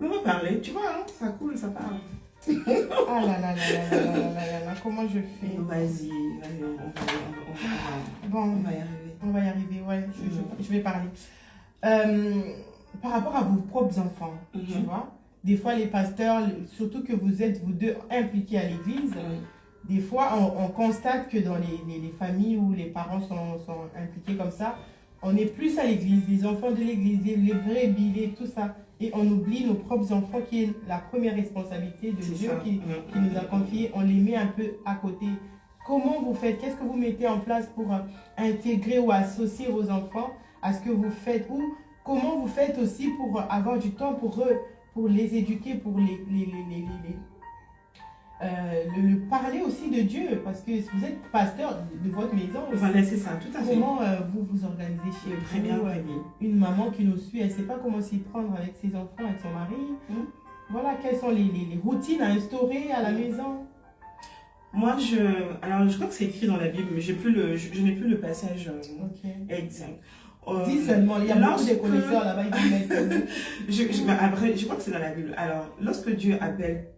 On va parler. Tu vois, hein, ça coule, ça parle. Ah là là là là là là là là, comment je fais? Vas-y, bon, on va y arriver. On va y arriver, ouais, je vais parler. Par rapport à vos propres enfants, tu vois, des fois les pasteurs, surtout que vous êtes vous deux impliqués à l'église, des fois on constate que dans les familles où les parents sont impliqués comme ça, on est plus à l'église, les enfants de l'église, les brebis, tout ça. Et on oublie nos propres enfants qui est la première responsabilité de Dieu qui nous a confié. On les met un peu à côté. Comment vous faites? Qu'est-ce que vous mettez en place pour intégrer ou associer vos enfants à ce que vous faites? Ou comment vous faites aussi pour avoir du temps pour eux, pour les éduquer, pour le parler aussi de Dieu? Parce que si vous êtes pasteur de votre maison, voilà, c'est ça, tout à fait. Comment vous vous organisez chez vous? Très bien. Une maman qui nous suit, elle ne sait pas comment s'y prendre avec ses enfants, avec son mari. Voilà, quelles sont les routines à instaurer à la maison? Moi, alors je crois que c'est écrit dans la Bible, mais je n'ai plus le passage exact. Dis seulement, il y a beaucoup de connaisseurs là-bas, ils vont mettre. Après, je crois que c'est dans la Bible. Alors, lorsque Dieu appelle,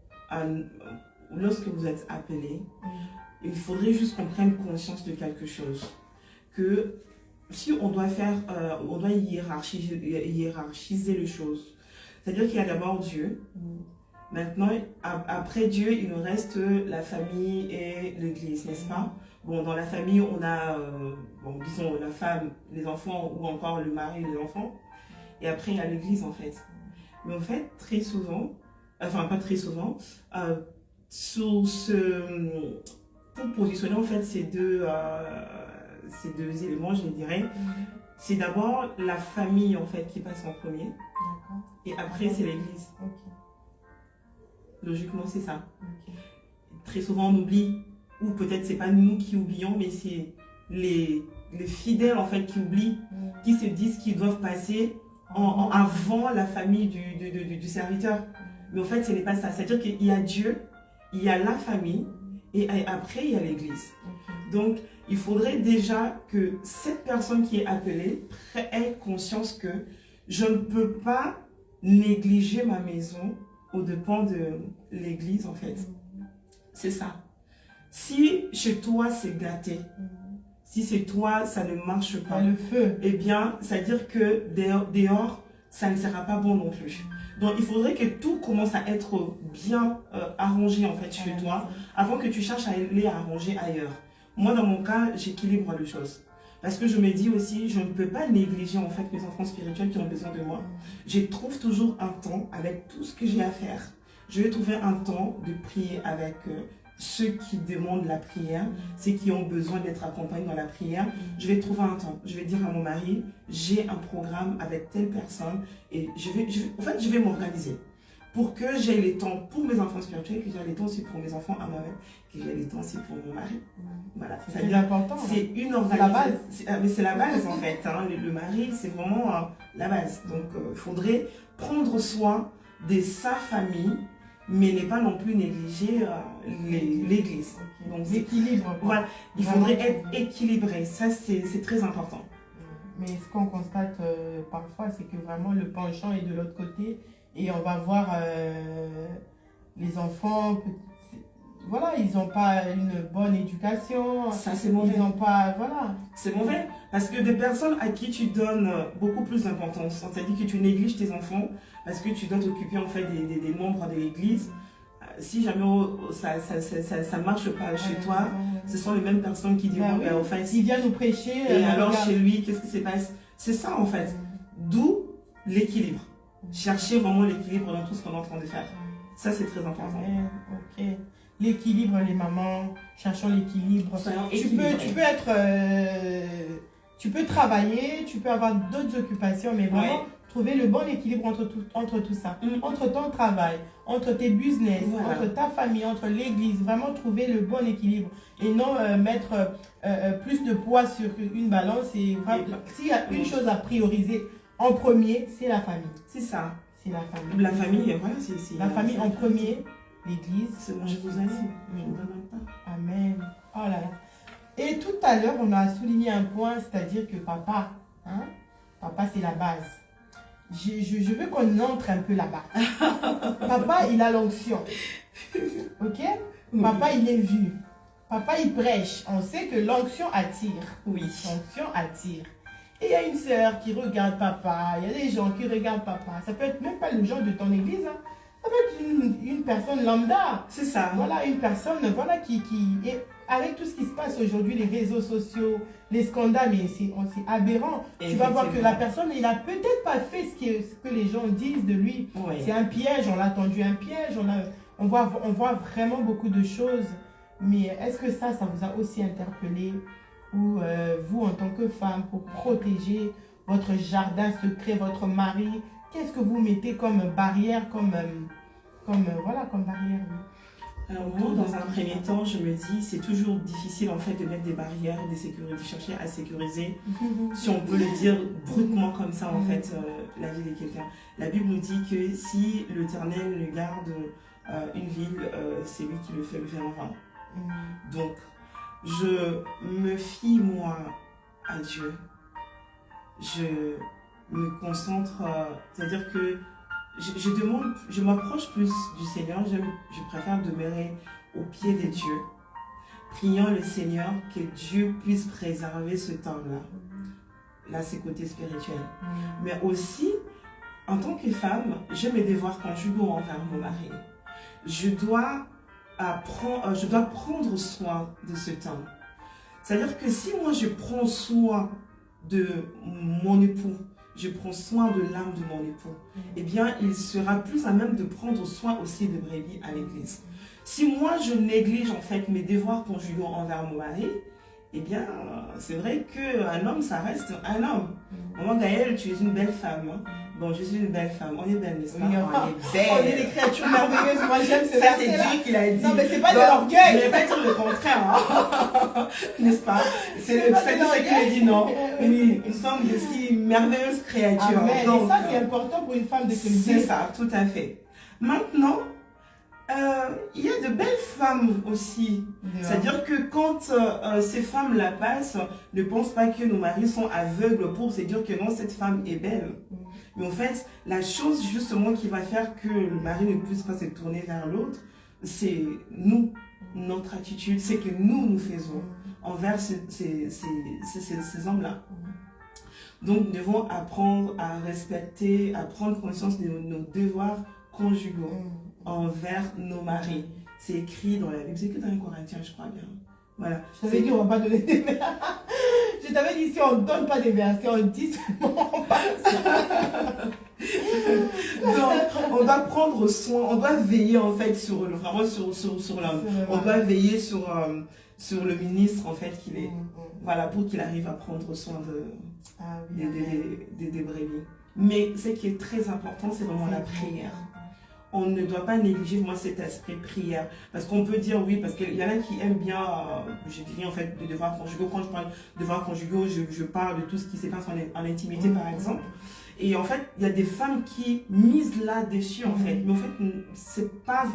lorsque vous êtes appelé, il faudrait juste qu'on prenne conscience de quelque chose. Que si on doit on doit hiérarchiser les choses. C'est-à-dire qu'il y a d'abord Dieu. Maintenant, après Dieu, il nous reste la famille et l'église, n'est-ce pas? Bon, dans la famille, on a, disons, la femme, les enfants, ou encore le mari et les enfants. Et après, il y a l'église, en fait. Mais en fait, très souvent, enfin, pas très souvent, pour positionner, en fait, ces deux éléments, je dirais, c'est d'abord la famille, en fait, qui passe en premier. Et après, c'est l'église. Logiquement, c'est ça. Très souvent, on oublie, ou peut-être c'est pas nous qui oublions, mais c'est les fidèles en fait qui oublient, qui se disent qu'ils doivent passer avant la famille du serviteur. Mais en fait, ce n'est pas ça. C'est-à-dire qu'il y a Dieu, il y a la famille, et après, il y a l'église. Donc, il faudrait déjà que cette personne qui est appelée ait conscience que je ne peux pas négliger ma maison au dépend de l'église, en fait. C'est ça. Si chez toi, c'est gâté, si chez toi, ça ne marche pas, le feu, eh bien, c'est-à-dire que dehors, ça ne sera pas bon non plus. Donc, il faudrait que tout commence à être bien arrangé, en fait, chez toi, avant que tu cherches à aller arranger ailleurs. Moi, dans mon cas, j'équilibre les choses. Parce que je me dis aussi, je ne peux pas négliger en fait mes enfants spirituels qui ont besoin de moi. Je trouve toujours un temps avec tout ce que j'ai à faire. Je vais trouver un temps de prier avec ceux qui demandent la prière, ceux qui ont besoin d'être accompagnés dans la prière. Je vais trouver un temps. Je vais dire à mon mari, j'ai un programme avec telle personne et je vais m'organiser pour que j'ai le temps pour mes enfants spirituels, que j'ai le temps aussi pour mes enfants à moi-même, que j'ai le temps aussi pour mon mari. Voilà, c'est important. C'est une organisation. Mais c'est la base en fait. Hein. Le mari, c'est vraiment la base. Donc, il faudrait prendre soin de sa famille, mais ne pas non plus négliger l'église. Donc, l'équilibre. Voilà, il faudrait être équilibré. Ça, c'est très important. Mais ce qu'on constate parfois, c'est que vraiment le penchant est de l'autre côté. Et on va voir les enfants, voilà, ils n'ont pas une bonne éducation. Ça, c'est mauvais. Ils n'ont pas, voilà. C'est mauvais. Parce que des personnes à qui tu donnes beaucoup plus d'importance, c'est-à-dire que tu négliges tes enfants, parce que tu dois t'occuper en fait des membres de l'église, si jamais ça ne marche pas chez toi, ce sont les mêmes personnes qui diront, oui. en fait, il vient nous prêcher. Et alors chez lui, qu'est-ce qui se passe? C'est ça en fait. D'où l'équilibre. Chercher vraiment l'équilibre dans tout ce qu'on est en train de faire. Ça, c'est très important. Ok. L'équilibre, les mamans, cherchons l'équilibre. Tu peux travailler, tu peux avoir d'autres occupations, mais vraiment trouver le bon équilibre entre tout ça. Entre ton travail, entre tes business, entre ta famille, entre l'église. Vraiment trouver le bon équilibre. Et non mettre plus de poids sur une balance. S'il y a une chose à prioriser en premier, c'est la famille. C'est ça. C'est la famille. La famille, voilà, c'est la famille en premier, l'église. C'est moi, je vous aime. Je vous demande pas. Amen. Oh là là. Et tout à l'heure, on a souligné un point, c'est-à-dire que papa, papa c'est la base. Je veux qu'on entre un peu là-bas. Papa, il a l'onction. Ok? Papa, il est vu. Papa, il prêche. On sait que l'onction attire. Oui. L'onction attire. Et il y a une sœur qui regarde papa. Il y a des gens qui regardent papa. Ça peut être même pas le genre de ton église. Ça peut être une personne lambda. C'est ça. Voilà, une personne qui est avec tout ce qui se passe aujourd'hui, les réseaux sociaux, les scandales, mais c'est aberrant. Tu vas voir que la personne, il n'a peut-être pas fait ce que les gens disent de lui. Oui. C'est un piège, on l'a tendu un piège. On voit vraiment beaucoup de choses. Mais est-ce que ça vous a aussi interpellé? Ou vous, en tant que femme, pour protéger votre jardin secret, votre mari, qu'est-ce que vous mettez comme barrière, comme barrière? Alors moi, dans un premier temps, je me dis, c'est toujours difficile en fait de mettre des barrières, de chercher à sécuriser, si on peut le dire brutement comme ça en fait, la vie de quelqu'un. La Bible nous dit que si l'Éternel garde une ville, c'est lui qui le fait lever en rang. Donc, je me fie moi à Dieu. Je me concentre, c'est-à-dire que je m'approche plus du Seigneur, je préfère demeurer au pied de Dieu, priant le Seigneur que Dieu puisse préserver ce temps-là. Là, c'est côté spirituel. Mais aussi, en tant que femme, j'ai mes devoirs conjugaux envers mon mari. Je dois prendre soin de ce temps. C'est-à-dire que si moi je prends soin de mon époux, je prends soin de l'âme de mon époux, eh bien, il sera plus à même de prendre soin aussi de brebis à l'église. Si moi, je néglige en fait mes devoirs conjugaux envers mon mari, eh bien, c'est vrai qu'un homme, ça reste un homme. Maman Gaëlle, tu es une belle femme. Hein? Bon, je suis une belle femme. On est belle, n'est-ce pas? Oui, on est belle. On est des créatures merveilleuses. Moi, j'aime ce ça, c'est Dieu qui l'a dit. Non, mais c'est pas de l'orgueil. Je ne vais pas dire le contraire. Hein? N'est-ce pas? C'est ce qui a dit non. Oui, nous sommes de si merveilleuses créatures. Amen. Donc, et ça, c'est important pour une femme de se le dire. C'est ça, tout à fait. Maintenant, il y a de belles femmes aussi. C'est-à-dire que quand ces femmes la passent, ne pensent pas que nos maris sont aveugles pour se dire que non, cette femme est belle. Mais en fait, la chose justement qui va faire que le mari ne puisse pas se tourner vers l'autre, c'est nous, notre attitude, c'est que nous faisons envers ces hommes-là. Donc, nous devons apprendre à respecter, à prendre conscience de nos devoirs conjugaux envers nos maris. C'est écrit dans la Bible, c'est que dans les Corinthiens, je crois bien. Voilà. Je t'avais dit, on va pas donner des versets. Je t'avais dit, si on ne donne pas des versets, on dit seulement on passe. Donc, on doit prendre soin, on doit veiller en fait sur l'homme. On doit veiller sur le ministre en fait qu'il est. Voilà, pour qu'il arrive à prendre soin des brebis. Mais ce qui est très important, c'est vraiment la prière. On ne doit pas négliger moi cet aspect prière. Parce qu'on peut dire oui, parce qu'il y en a qui aiment bien, je dirais en fait, de devoirs conjugaux. Quand je parle de devoirs conjugaux, je parle de tout ce qui se passe en intimité par exemple. Et en fait, il y a des femmes qui misent là-dessus en fait. Mais en fait, c'est pas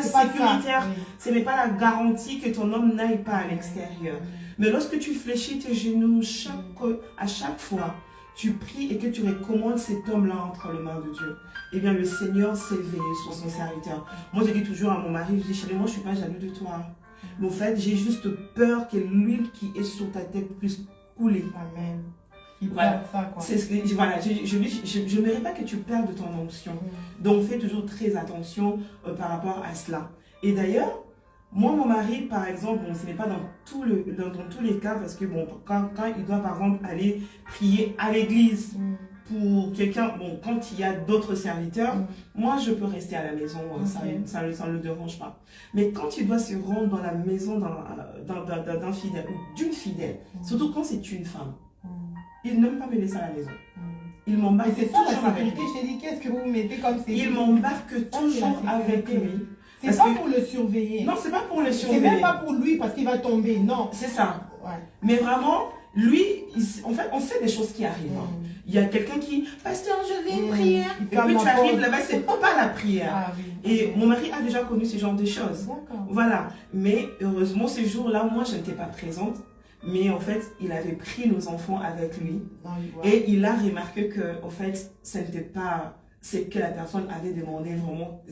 sécuritaire. Ce n'est pas la garantie que ton homme n'aille pas à l'extérieur. Mais lorsque tu fléchis tes genoux à chaque fois, tu pries et que tu recommandes cet homme-là entre les mains de Dieu, eh bien le Seigneur s'est éveillé sur son serviteur. Moi, je dis toujours à mon mari, je dis, chérie, moi, je ne suis pas jaloux de toi. Mais au fait, j'ai juste peur que l'huile qui est sur ta tête puisse couler. Amen. Voilà, ça, quoi. Voilà, je n'aimerais pas que tu perdes ton onction. Donc, fais toujours très attention par rapport à cela. Et d'ailleurs, moi, mon mari, par exemple, bon, ce n'est pas dans tous les cas, parce que bon, quand il doit, par exemple, aller prier à l'église pour quelqu'un, bon, quand il y a d'autres serviteurs, moi, je peux rester à la maison, ça ne le dérange pas. Mais quand il doit se rendre dans la maison d'un fidèle ou d'une fidèle, surtout quand c'est une femme, il n'aime pas me laisser à la maison. Il m'embarque toujours avec lui. Je t'ai dit, qu'est-ce que vous mettez comme c'est? Il m'embarque toujours avec lui. C'est pas pour le surveiller. Non, c'est pas pour le surveiller. C'est même pas pour lui parce qu'il va tomber, non. C'est ça. Ouais. Mais vraiment, lui, en fait, on sait des choses qui arrivent. Il y a quelqu'un qui, pasteur, je vais prier. Et puis tu arrives là-bas, c'est pas la prière. Ah, oui. Et mon mari a déjà connu ce genre de choses. Voilà. Mais heureusement, ce jour-là, moi, je n'étais pas présente. Mais en fait, il avait pris nos enfants avec lui. Et il a remarqué que, en fait, ce n'était pas ce que la personne avait demandé vraiment.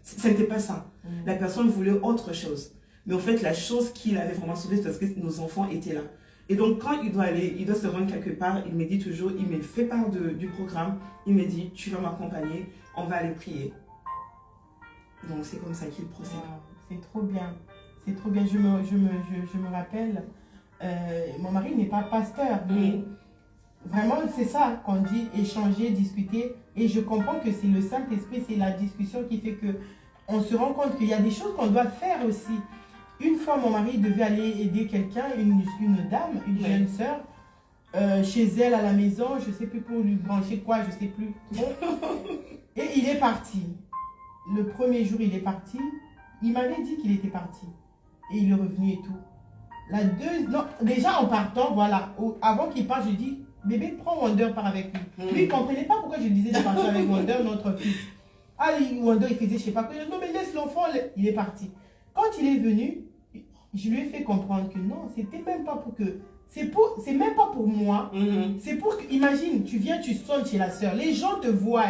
Ce n'était pas ça. La personne voulait autre chose. Mais en fait, la chose qui l'avait vraiment sauvé, c'est parce que nos enfants étaient là. Et donc, quand il doit aller, il doit se rendre quelque part, il me dit toujours, il me fait part du programme, il me dit, tu vas m'accompagner, on va aller prier. Donc, c'est comme ça qu'il procède. Wow, c'est trop bien. C'est trop bien. Je me rappelle, mon mari n'est pas pasteur, mais vraiment, c'est ça qu'on dit, échanger, discuter. Et je comprends que c'est le Saint-Esprit, c'est la discussion qui fait que on se rend compte qu'il y a des choses qu'on doit faire aussi. Une fois, mon mari devait aller aider quelqu'un, une dame, une jeune sœur, chez elle à la maison, je ne sais plus pour lui brancher quoi, je ne sais plus. Et il est parti. Le premier jour, il est parti. Il m'avait dit qu'il était parti. Et il est revenu et tout. Non, déjà en partant, voilà, avant qu'il parte, je dis, bébé, prends Wonder, pars avec lui. Lui, il ne comprenait pas pourquoi je lui disais de partir avec Wonder, notre fils. Ah, Wonder, il faisait, je ne sais pas quoi. Non, mais laisse l'enfant, il est parti. Quand il est venu, je lui ai fait comprendre que non, c'était même pas pour que... C'est même pas pour moi. C'est pour que... Imagine, tu viens, tu sonnes chez la sœur. Les gens te voient.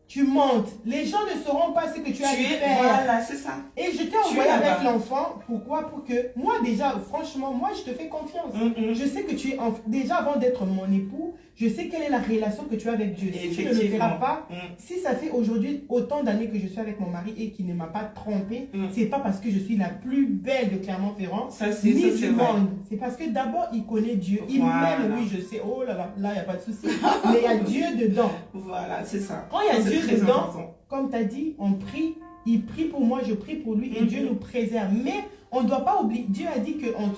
Tu montes. Les gens ne sauront pas ce que tu as à faire. Voilà, c'est ça. Et je t'ai envoyé avec l'enfant. Pourquoi? Pour que... Moi, déjà, franchement, moi, je te fais confiance. Je sais que tu es... Déjà, avant d'être mon époux, je sais quelle est la relation que tu as avec Dieu. Si tu ne le feras pas, si ça fait aujourd'hui autant d'années que je suis avec mon mari et qu'il ne m'a pas trompée, c'est pas parce que je suis la plus belle de Clermont-Ferrand, ni du monde. C'est parce que d'abord, il connaît Dieu. Il m'aime, oui, je sais. Oh là là, là, il n'y a pas de souci. Mais il y a Dieu dedans. Voilà, c'est ça. Quand il y a Dieu dedans, comme tu as dit, on prie. Il prie pour moi, je prie pour lui et Dieu nous préserve. Mais on ne doit pas oublier. Dieu a dit qu'on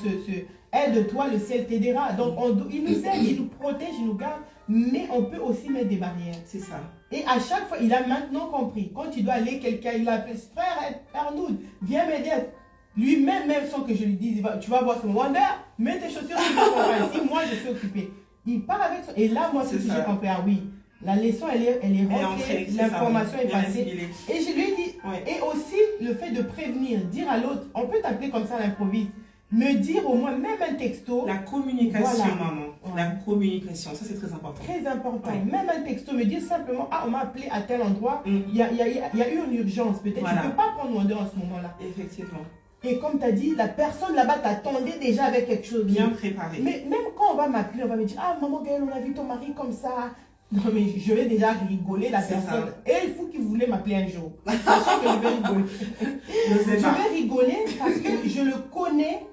aide-toi, le ciel t'aidera. Donc, il nous aide, il nous protège, il nous garde. Mais on peut aussi mettre des barrières. C'est ça. Et à chaque fois, il a maintenant compris. Quand il doit aller, quelqu'un, il appelle frère Arnoud, viens m'aider. Lui-même, même sans que je lui dise, tu vas voir son Wonder, mets tes chaussures ici, moi je suis occupée. Il part avec ça. Et là, moi, c'est ce que j'ai compris. Ah oui, la leçon, elle est rentrée, l'information est passée. Et je lui ai dit, et aussi le fait de prévenir, dire à l'autre, on peut t'appeler comme ça à l'improviste. Me dire au moins, même un texto. La communication, maman. La communication, ça c'est très important. Très important. Même un texto, me dire simplement, ah, on m'a appelé à tel endroit, il y a eu une urgence. Peut-être je ne peux pas prendre Wonder en ce moment-là. Effectivement. Et comme tu as dit, la personne là-bas t'attendait déjà avec quelque chose. Bien préparé. Mais même quand on va m'appeler, on va me dire, ah, maman Gaëlle, on a vu ton mari comme ça. Non, mais je vais déjà rigoler la personne. Et il faut qu'il voulait m'appeler un jour. Sachant que je vais rigoler. Je vais rigoler parce que je le connais.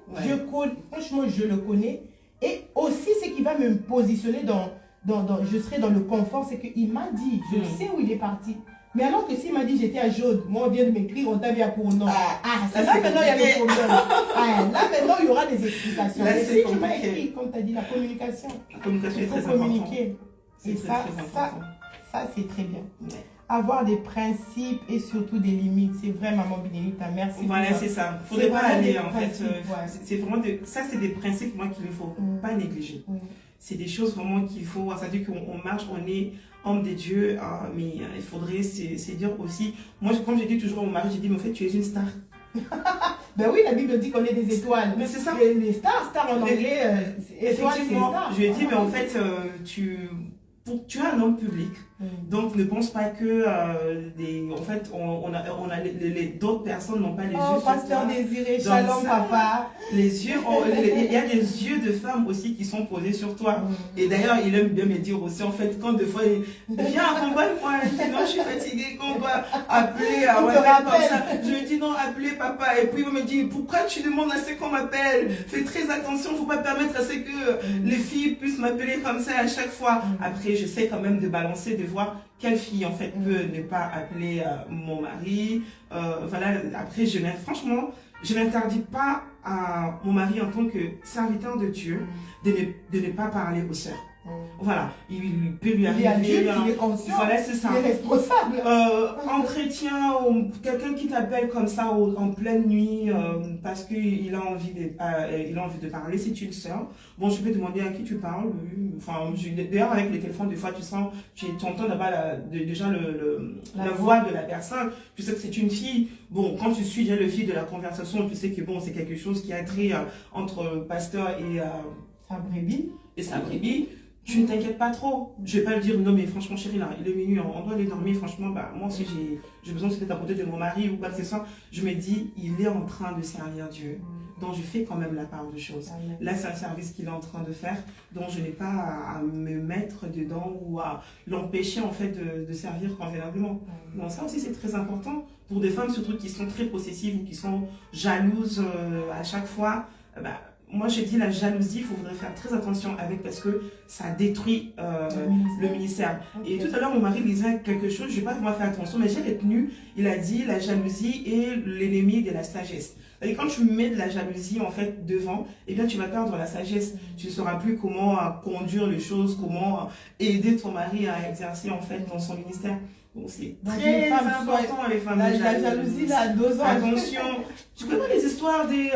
Franchement, je le connais. Et aussi, ce qui va me positionner je serai dans le confort, c'est qu'il m'a dit, je sais où il est parti. Mais alors que s'il m'a dit j'étais à Jaude, moi on vient de m'écrire, on t'a vu à Cournon. Là maintenant il y a des problèmes. Là maintenant il y aura des explications. Là, mais si tu m'as écrit, comme tu as dit, la communication. La communication est très communiquer. Et ça c'est très bien. Avoir des principes et surtout des limites, c'est vrai, maman Bénédicte, merci. Voilà, c'est ça. Il ne faudrait pas aller en fait. C'est vraiment ça, c'est des principes moi qu'il ne faut pas négliger. C'est des choses vraiment qu'il faut. Ça veut dire qu'on marche, on est homme de Dieu, mais il faudrait se dire aussi. Moi, comme je dis toujours à mon mari, je dis, mais en fait, tu es une star. Ben oui, la Bible dit qu'on est des étoiles. Mais c'est ça. Les stars en anglais, étoiles, c'est effectivement, stars. je lui ai dit, mais en fait, tu es un homme public, donc ne pense pas que en fait, d'autres personnes n'ont pas les yeux sur toi. Pasteur Désiré, shalom papa. Les yeux, il y a des yeux de femmes aussi qui sont posés sur toi. Et d'ailleurs, il aime bien me dire aussi, en fait, quand des fois, viens, accompagne-moi, non, je suis fatiguée, qu'on doit appeler, comme ça. Je lui dis non, appelez papa. Et puis il me dit, pourquoi tu demandes à ce qu'on m'appelle? Fais très attention, il ne faut pas permettre à ce que les filles puissent m'appeler comme ça à chaque fois. Après, j'essaie quand même de balancer, de voir quelle fille en fait peut ne pas appeler mon mari. Voilà, après, franchement, je n'interdis pas à mon mari en tant que serviteur de Dieu de ne pas parler aux sœurs. Voilà, il peut lui arriver. Il est conscient, voilà, c'est ça. il est responsable. Entretien, quelqu'un qui t'appelle comme ça en pleine nuit parce qu'il a envie de parler. Si tu es une sœur, bon, je peux demander à qui tu parles. Enfin, d'ailleurs, avec le téléphone, des fois, tu entends déjà la voix de la personne. Tu sais que c'est une fille. Bon, quand tu suis déjà le fil de la conversation, tu sais que bon, c'est quelque chose qui a trait entre pasteur et sa brebis. Tu ne t'inquiètes pas trop. Je ne vais pas lui dire, non mais franchement chérie, là, il est minuit, on doit aller dormir. Franchement, bah, moi aussi j'ai besoin d'être à côté de mon mari ou quoi que ce soit. Je me dis, il est en train de servir Dieu. Donc je fais quand même la part de choses. Là, c'est un service qu'il est en train de faire. Donc je n'ai pas à me mettre dedans ou à l'empêcher en fait de servir convenablement. Donc ça aussi c'est très important. Pour des femmes surtout qui sont très possessives ou qui sont jalouses à chaque fois, moi, je dis la jalousie, il faudrait faire très attention avec parce que ça détruit le ministère. Et tout à l'heure, mon mari disait quelque chose, je n'ai pas vraiment fait attention, mais j'ai retenu, il a dit la jalousie est l'ennemi de la sagesse. Et quand tu mets de la jalousie en fait devant, eh bien tu vas perdre la sagesse. Tu ne sauras plus comment conduire les choses, comment aider ton mari à exercer en fait dans son ministère. Donc c'est très important les femmes. La jalousie, là, 2 ans. Attention, tu connais les histoires des...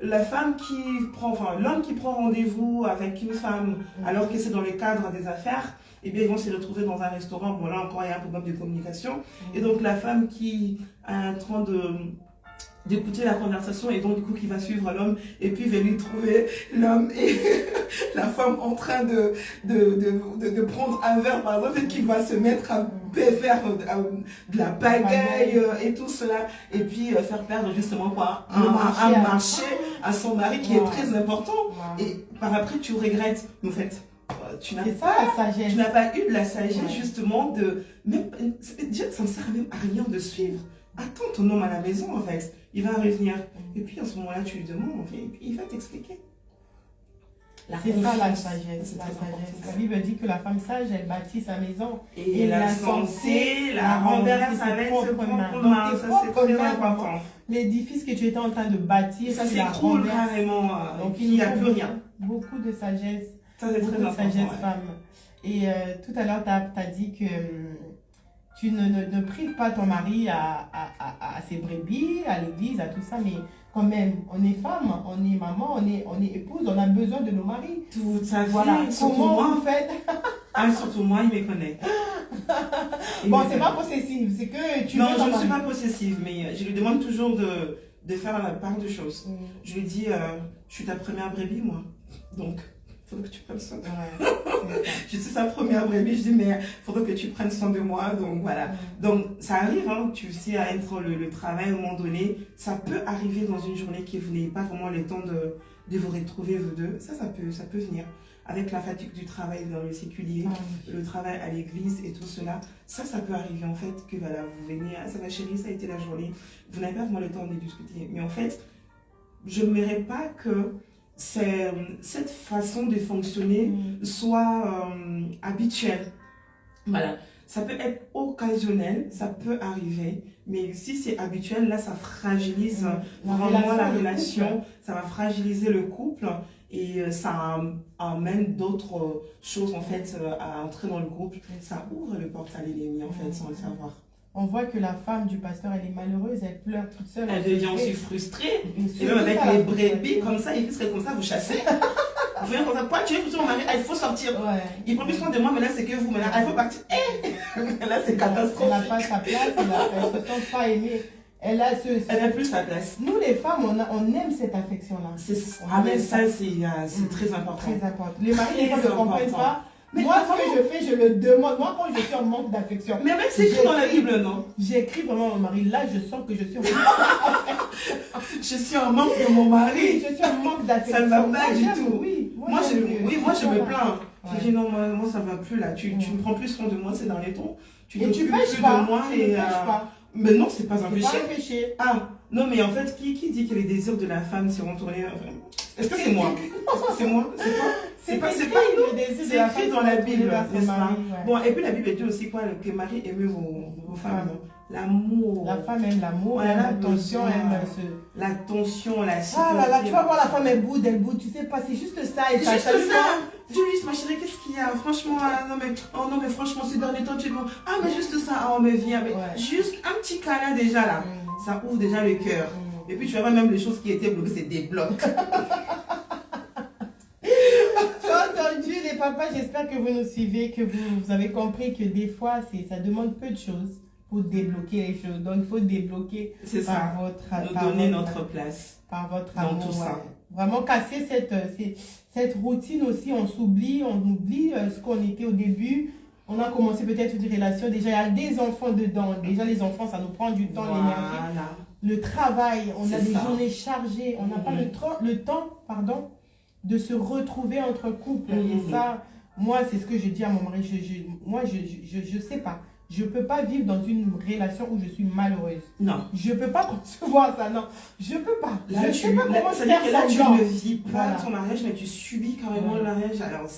la femme qui prend, enfin l'homme qui prend rendez-vous avec une femme alors que c'est dans le cadre des affaires, eh bien ils vont se retrouver dans un restaurant. Bon là encore il y a un problème de communication. Et donc la femme qui est en train d'écouter la conversation et donc du coup qui va suivre l'homme et puis va lui trouver l'homme et la femme en train de prendre un verre par exemple et qui va se mettre à faire de la pagaille et tout cela et puis faire perdre justement quoi un marché à son mari qui est très important et par après tu regrettes. En fait tu n'as pas eu de la sagesse justement déjà ça ne sert même à rien de suivre. Attends ton homme à la maison en fait, il va revenir. Et puis à ce moment-là, tu lui demandes en fait, et puis il va t'expliquer. C'est ça la sagesse. La Bible dit que la femme sage, elle bâtit sa maison. Et l'insensée la renverse avec ses propres mains. Ça c'est très important. L'édifice que tu étais en train de bâtir, ça s'écroule carrément. Donc il n'y a plus rien. Beaucoup de sagesse. Ça c'est très important. Sagesse femme. Et tout à l'heure, tu as dit que tu ne prives pas ton mari à ses brebis, à l'église, à tout ça, mais quand même, on est femme, on est maman, on est épouse, on a besoin de nos maris. Tout à fait. Voilà. Comment vous faites? Surtout moi, il me connaît. Bon, c'est pas possessif, c'est que tu... Non, je ne suis pas possessive, mais je lui demande toujours de faire la part de choses. Je lui dis, je suis ta première brebis, moi. Donc... il faut que tu prennes soin de moi. Je suis sa première brebis, je dis, mais il faudrait que tu prennes soin de moi. Donc voilà. Donc ça arrive, hein, tu sais, à être le travail à un moment donné. Ça peut arriver dans une journée que vous n'ayez pas vraiment le temps de vous retrouver, vous deux. Ça peut venir. Avec la fatigue du travail dans le séculier, le travail à l'église et tout cela. Ça peut arriver en fait que voilà, vous venez, ça va chérie, ça a été la journée. Vous n'avez pas vraiment le temps de discuter. Mais en fait, je n'aimerais pas que cette façon de fonctionner soit habituelle. Voilà. Ça peut être occasionnel, ça peut arriver, mais si c'est habituel, là, ça fragilise vraiment la relation, ça va fragiliser le couple et ça amène d'autres choses, en fait, à entrer dans le couple. Ça ouvre le porte à l'ennemi, en fait, sans le savoir. On voit que la femme du pasteur, elle est malheureuse, elle pleure toute seule. Elle devient aussi frustrée. Et même avec les brebis, comme ça, il serait comme ça, vous chassez. Vous venez comme ça, quoi, tu es pour mon mari, il faut sortir. Il prend plus soin de moi, mais là, c'est que vous, maintenant, il faut partir. Là, c'est catastrophique. Elle n'a pas sa place, elle ne se sent pas aimée. Elle n'a plus sa place. Nous, les femmes, on aime cette affection-là. Mais ça, c'est très important. Très important. Les maris, ne comprennent pas. Mais moi, ce que je fais, je le demande. Moi, quand je suis en manque d'affection. Mais même c'est écrit dans la Bible, non? J'écris vraiment à mon mari. Là, je sens que je suis en Je suis en manque de mon mari. je suis en manque d'affection. Ça ne va pas du tout. Oui, Moi, je me plains. Ouais. Je dis non, moi ça va plus là. Tu ne prends plus soin de moi ces derniers temps. Tu Et tu t'occupes pêches plus pas. de moi. Tu ne pêches pas. Mais non, c'est pas un C'est péché. pas un péché. Ah, non, mais en fait, qui dit que les désirs de la femme seront tournés... Est-ce que c'est moi? Est-ce que c'est moi? C'est pas nous. C'est écrit dans la Bible, n'est-ce pas? Bon, et puis la Bible dit aussi quoi? Que Marie aime vos femmes. L'amour. La femme aime l'amour, Voilà, aime l'attention, aime l'attention, la sécurité. Ah là là, tu vas voir la femme, elle boude, tu sais pas, c'est juste ça. Et Juste ça. Julius, ma chérie, qu'est-ce qu'il y a? Franchement, non mais franchement, ces derniers temps, tu dis, ah mais juste ça, ah on me vient. Mais juste un petit câlin déjà là, ça ouvre déjà le cœur. Et puis tu vas voir même les choses qui étaient bloquées, c'est des blocs. Tu as entendu les papas, j'espère que vous nous suivez, que vous avez compris que des fois, ça demande peu de choses pour débloquer les choses. Donc il faut débloquer par votre donner notre place. Par votre dans amour. tout ça. Vraiment casser cette routine aussi, on oublie ce qu'on était au début. On a commencé peut-être une relation, déjà il y a des enfants dedans. Déjà les enfants, ça nous prend du temps, l'énergie. Le travail, on a des journées chargées, on n'a pas le temps de se retrouver entre couples. Et ça, moi, c'est ce que je dis à mon mari. Je sais pas. Je ne peux pas vivre dans une relation où je suis malheureuse. Non. Je ne peux pas concevoir ça, non. Je ne peux pas. Là, je sais pas comment ça veut dire que là, tu ne vis pas ton mariage, mais tu subis carrément le mariage. Alors,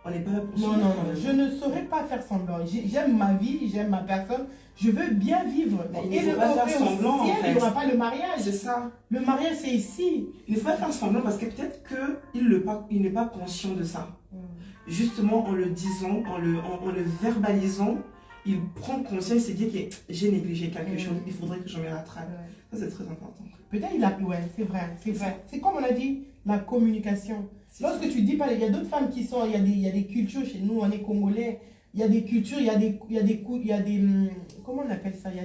on n'est pas là pour ça. Non. Je ne saurais pas faire semblant. J'aime ma vie, j'aime ma personne. Je veux bien vivre. Il ne faut pas faire semblant, en fait. Il n'y aura pas le mariage. C'est ça. Le mariage, c'est ici. Il ne faut pas faire semblant parce que peut-être qu'il n'est pas conscient de ça. Justement, en le disant, en le verbalisant, il prend conscience et dit que j'ai négligé quelque chose, il faudrait que je me rattrape. Ça, c'est très important. Peut-être c'est vrai. C'est comme on a dit, la communication. Lorsque tu dis pas, il y a d'autres femmes qui sont, il y a des cultures chez nous, on est congolais, il y a des cultures, il y a des comment on appelle ça, il y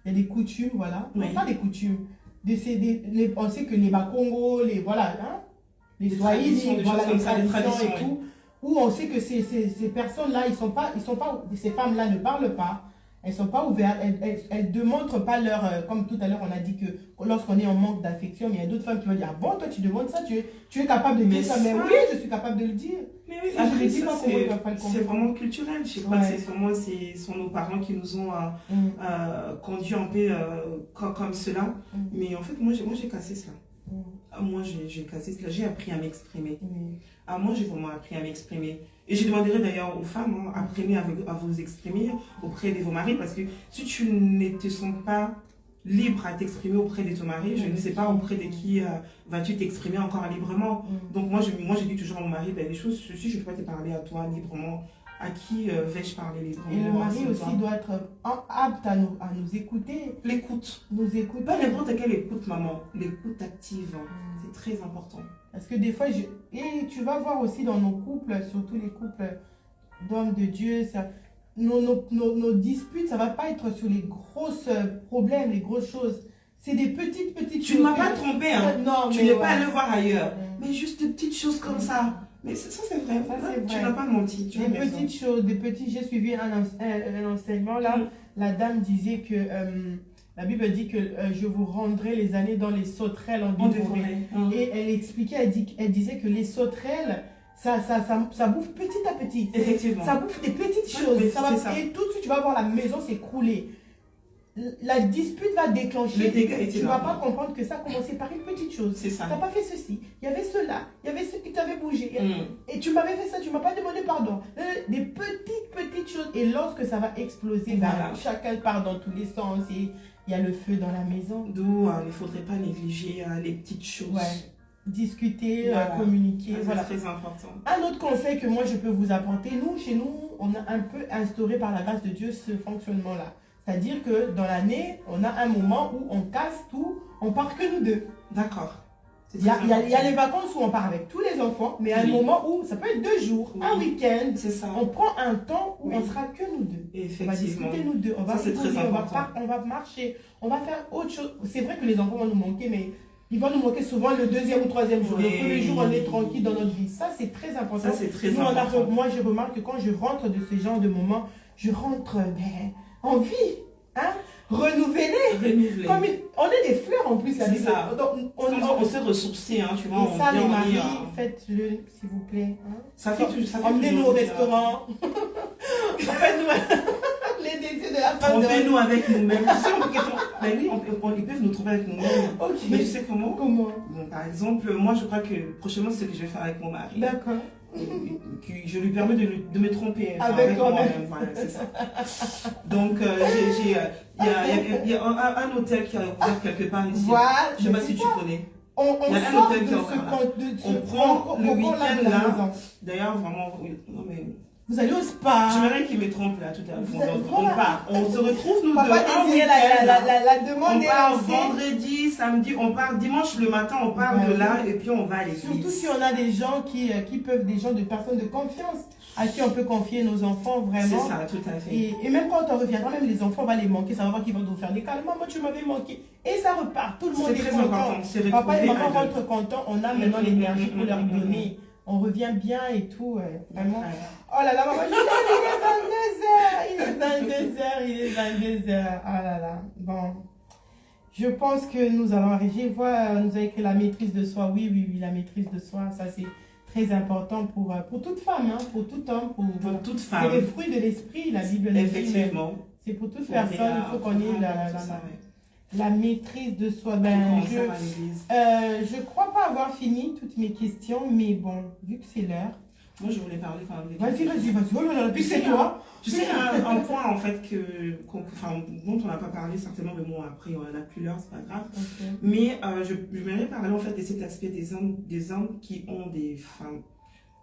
a des coutumes, voilà. Non, pas des coutumes. On sait que les Bakongo, les Swahili, voilà, les traditions et tout. Où on sait que ces personnes-là, ces femmes-là ne parlent pas, elles ne sont pas ouvertes, elles ne démontrent pas leur... comme tout à l'heure, on a dit que lorsqu'on est en manque d'affection, mais il y a d'autres femmes qui vont dire, ah bon, toi tu demandes ça, tu es capable de dire ça, mais oui, je suis capable de le dire. Mais oui, après, c'est vraiment culturel, je crois que ce sont nos parents qui nous ont conduits un peu comme cela, mais en fait, moi j'ai cassé cela. Moi, j'ai cassé cela. J'ai appris à m'exprimer. Moi, j'ai vraiment appris à m'exprimer. Et je demanderai d'ailleurs aux femmes, apprenez à vous exprimer auprès de vos maris. Parce que si tu ne te sens pas libre à t'exprimer auprès de ton mari, je ne sais pas auprès de qui vas-tu t'exprimer encore librement. Donc, moi, je dis toujours à mon mari, les choses, si je ne peux pas te parler à toi librement, à qui vais-je parler librement? Et le mari aussi doit être apte à nous écouter. L'écoute. Nous écouter. Pas n'importe quelle écoute, maman. L'écoute active. C'est très important. Parce que des fois, et tu vas voir aussi dans nos couples, surtout les couples d'hommes de Dieu, nos disputes, ça ne va pas être sur les gros problèmes, les grosses choses. C'est des petites choses. Tu ne m'as pas trompé, hein. Non, tu n'es pas allé voir ailleurs. Mais juste des petites choses comme ça. Mais ça, c'est vrai. Tu n'as pas menti. Des petites choses, j'ai suivi un enseignement là. La dame disait que, la Bible dit que je vous rendrai les années dans les sauterelles en dévoré. Et elle expliquait, elle disait que les sauterelles, ça bouffe petit à petit. Effectivement. Ça bouffe des petites choses. Et tout de suite, tu vas voir la maison s'écrouler. La dispute va déclencher. Tu ne vas pas comprendre que ça a commencé par une petite chose. C'est ça. Tu n'as pas fait ceci. Il y avait cela. Il y avait ce qui t'avait bougé. Et tu m'avais fait ça. Tu ne m'as pas demandé pardon. Des petites choses. Et lorsque ça va exploser, chacun part dans tous les sens. Et il y a le feu dans la maison. D'où il ne faudrait pas négliger les petites choses. Discuter, communiquer. C'est très important. Un autre conseil que moi je peux vous apporter. Chez nous, on a un peu instauré par la grâce de Dieu ce fonctionnement-là. C'est-à-dire que dans l'année, on a un moment où on casse tout, on part que nous deux. D'accord. Il y a les vacances où on part avec tous les enfants, mais un moment où ça peut être 2 jours, un week-end. C'est ça. On prend un temps où on sera que nous deux. Effectivement. On va discuter nous deux. On va très important. On va marcher. On va faire autre chose. C'est vrai que les enfants vont nous manquer, mais Il va nous manquer souvent le deuxième ou troisième jour. Oui. Le premier jour, on est tranquille dans notre vie. Ça, c'est très important. Ça, c'est très Nous, important. moi, je remarque que quand je rentre de ce genre de moments, je rentre en vie. Hein? Renouvelée. Renouvelé. On est des fleurs en plus. C'est ça. On s'est ressourcés, hein, tu vois. Et ça, les maris, hein. faites-le, s'il vous plaît. Hein? Ça fait Emmenez-nous au restaurant. Faites-nous les désirs de la femme. Trompez-nous avec nous-mêmes. Ben oui, ils peuvent nous tromper avec nous-mêmes. Ok. Mais tu sais comment? Comment? Bon, par exemple, moi, je crois que prochainement, c'est ce que je vais faire avec mon mari. D'accord. Je lui permets de me tromper avec moi-même. Voilà, c'est ça. Donc, il y a un hôtel qui a ouvert quelque part ici. Voilà, je ne sais pas si tu connais. On il y a un sort hôtel de qui a ce ouvert là. compte. On prend le week-end là. D'ailleurs, vraiment, non mais... Vous allez au spa. J'aimerais qu'il me trompe là tout à l'heure. On part. On se retrouve nous deux. Papa désire la demande. On part vendredi, samedi, on part dimanche le matin, on part de là et puis on va à l'église. Surtout si on a des gens qui peuvent, des personnes de confiance à qui on peut confier nos enfants vraiment. C'est ça, tout à fait. Et même quand on reviendra, même les enfants, on va les manquer. Ça va voir qu'ils vont nous faire des câlins. Maman, tu m'avais manqué. Et ça repart. Tout le monde est content. Papa et maman rentrent contents. On a maintenant l'énergie pour leur donner. On revient bien et tout, vraiment. Oh là là, maman, il est 22h. Oh là là. Bon. Je pense que nous allons arriver. Nous a écrit la maîtrise de soi. Oui, la maîtrise de soi. Ça, c'est très important pour toute femme, hein, pour tout homme. Pour toute femme. C'est le fruit de l'esprit, la Bible. Effectivement. C'est pour toute personne. Il faut qu'on ait la maîtrise de soi. Je crois pas avoir fini toutes mes questions, mais bon, vu que c'est l'heure. Moi, je voulais parler quand même. Vas-y. Oh là là, puis c'est toi. Tu sais, un point en fait dont on n'a pas parlé certainement, mais bon, après, on n'a plus l'heure, c'est pas grave. Okay. Mais je voudrais parler en fait de cet aspect des hommes qui ont des femmes.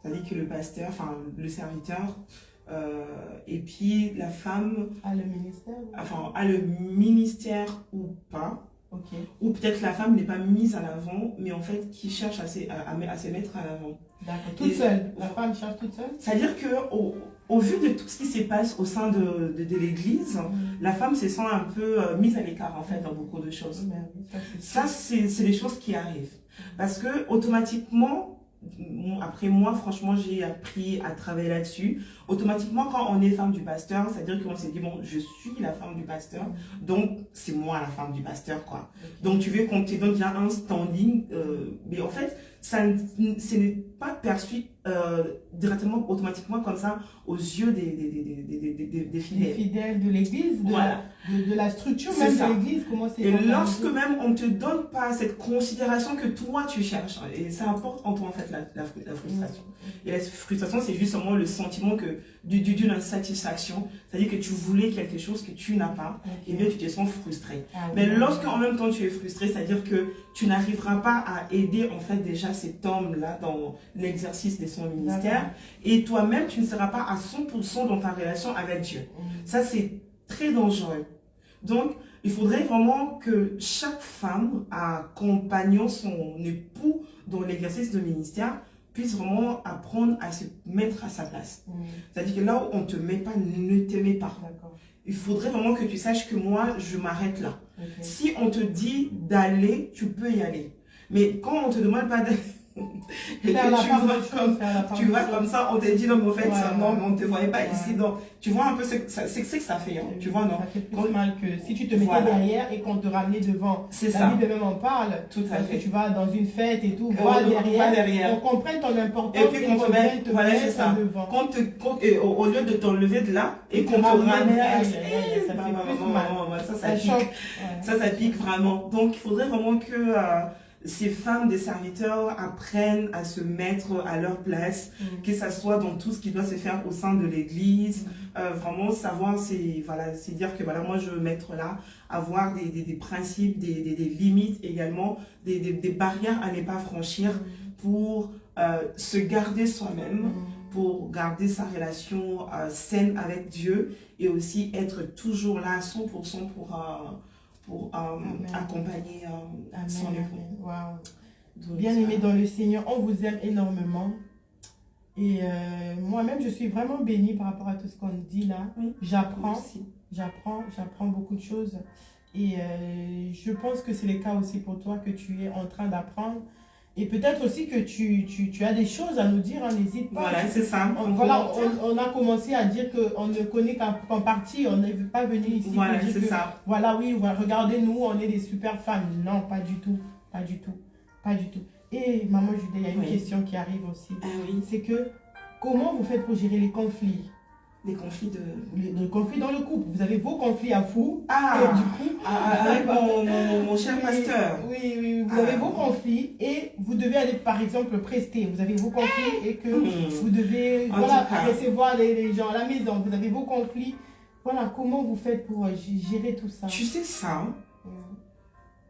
C'est-à-dire que le pasteur, enfin, le serviteur, et puis la femme a le ministère, a le ministère ou pas. Okay. Ou peut-être la femme n'est pas mise à l'avant, mais en fait qui cherche à se mettre à l'avant. D'accord. Toute seule. La femme cherche toute seule. C'est-à-dire que au vu de tout ce qui se passe au sein de l'église, la femme se sent un peu mise à l'écart en fait dans beaucoup de choses. Ça c'est des choses qui arrivent. Parce que automatiquement, après moi, franchement, j'ai appris à travailler là-dessus. Automatiquement, quand on est femme du pasteur, c'est-à-dire qu'on s'est dit, bon, je suis la femme du pasteur, donc c'est moi la femme du pasteur, quoi. Donc tu veux qu'on te donne déjà un standing, mais en fait, ce n'est pas perçu directement, automatiquement comme ça, aux yeux des fidèles. Des fidèles de l'église, voilà. de la structure même de l'église, comment c'est. Et lorsque même on ne te donne pas cette considération que toi tu cherches, et ça apporte en toi en fait la frustration. Et la frustration, c'est justement le sentiment d'une insatisfaction, c'est-à-dire que tu voulais quelque chose que tu n'as pas, et bien tu te sens frustré. Mais lorsque en même temps tu es frustré, c'est-à-dire que tu n'arriveras pas à aider en fait déjà cet homme-là dans l'exercice de son ministère, et toi-même tu ne seras pas à 100% dans ta relation avec Dieu. Ça c'est très dangereux. Donc il faudrait vraiment que chaque femme accompagnant son époux dans l'exercice de ministère puisse vraiment apprendre à se mettre à sa place. C'est-à-dire que là où on ne te met pas, ne te met pas. Il faudrait vraiment que tu saches que moi, je m'arrête là. Si on te dit d'aller, tu peux y aller. Mais quand on ne te demande pas d'aller, et que tu vas comme ça, on te dit non mais en fait non mais on ne te voyait pas ici, donc tu vois un peu c'est que ça fait, hein, tu vois, non, ça fait plus mal que si tu te mettais derrière et qu'on te ramenait devant. C'est la Bible même en parle, tout à fait. Que tu vas dans une fête et tout, vois derrière, on comprenne ton importance et puis qu'on te mette devant, au lieu de t'enlever de là et qu'on te ramène, ça pique vraiment. Donc il faudrait vraiment que ces femmes des serviteurs apprennent à se mettre à leur place, que ça soit dans tout ce qui doit se faire au sein de l'église, vraiment savoir, c'est dire que voilà, moi je veux mettre là, avoir des principes, des limites également, des barrières à ne pas franchir pour se garder soi-même, pour garder sa relation saine avec Dieu et aussi être toujours là à 100% pour accompagner son époux. Wow. Bien aimé dans le Seigneur, on vous aime énormément. Et moi-même, je suis vraiment bénie par rapport à tout ce qu'on dit là. Oui. J'apprends beaucoup de choses. Et je pense que c'est le cas aussi pour toi, que tu es en train d'apprendre. Et peut-être aussi que tu as des choses à nous dire, hein, n'hésite pas. Voilà, c'est ça. On a commencé à dire qu'on ne connaît qu'en partie, on n'est pas venu ici voilà, pour dire c'est que, ça. voilà, oui, regardez-nous, on est des super femmes. Non, pas du tout, pas du tout, pas du tout. Et maman Judée, il y a une question qui arrive aussi. Ah oui. C'est que, comment vous faites pour gérer les conflits? Les conflits de... Les conflits dans le couple. Vous avez vos conflits à vous. Ah, et du coup, avec mon cher pasteur. Oui, vous avez vos conflits et vous devez aller, par exemple, prester. Vous avez vos conflits et que vous devez recevoir les gens à la maison. Vous avez vos conflits. Voilà, comment vous faites pour gérer tout ça? Tu sais ça,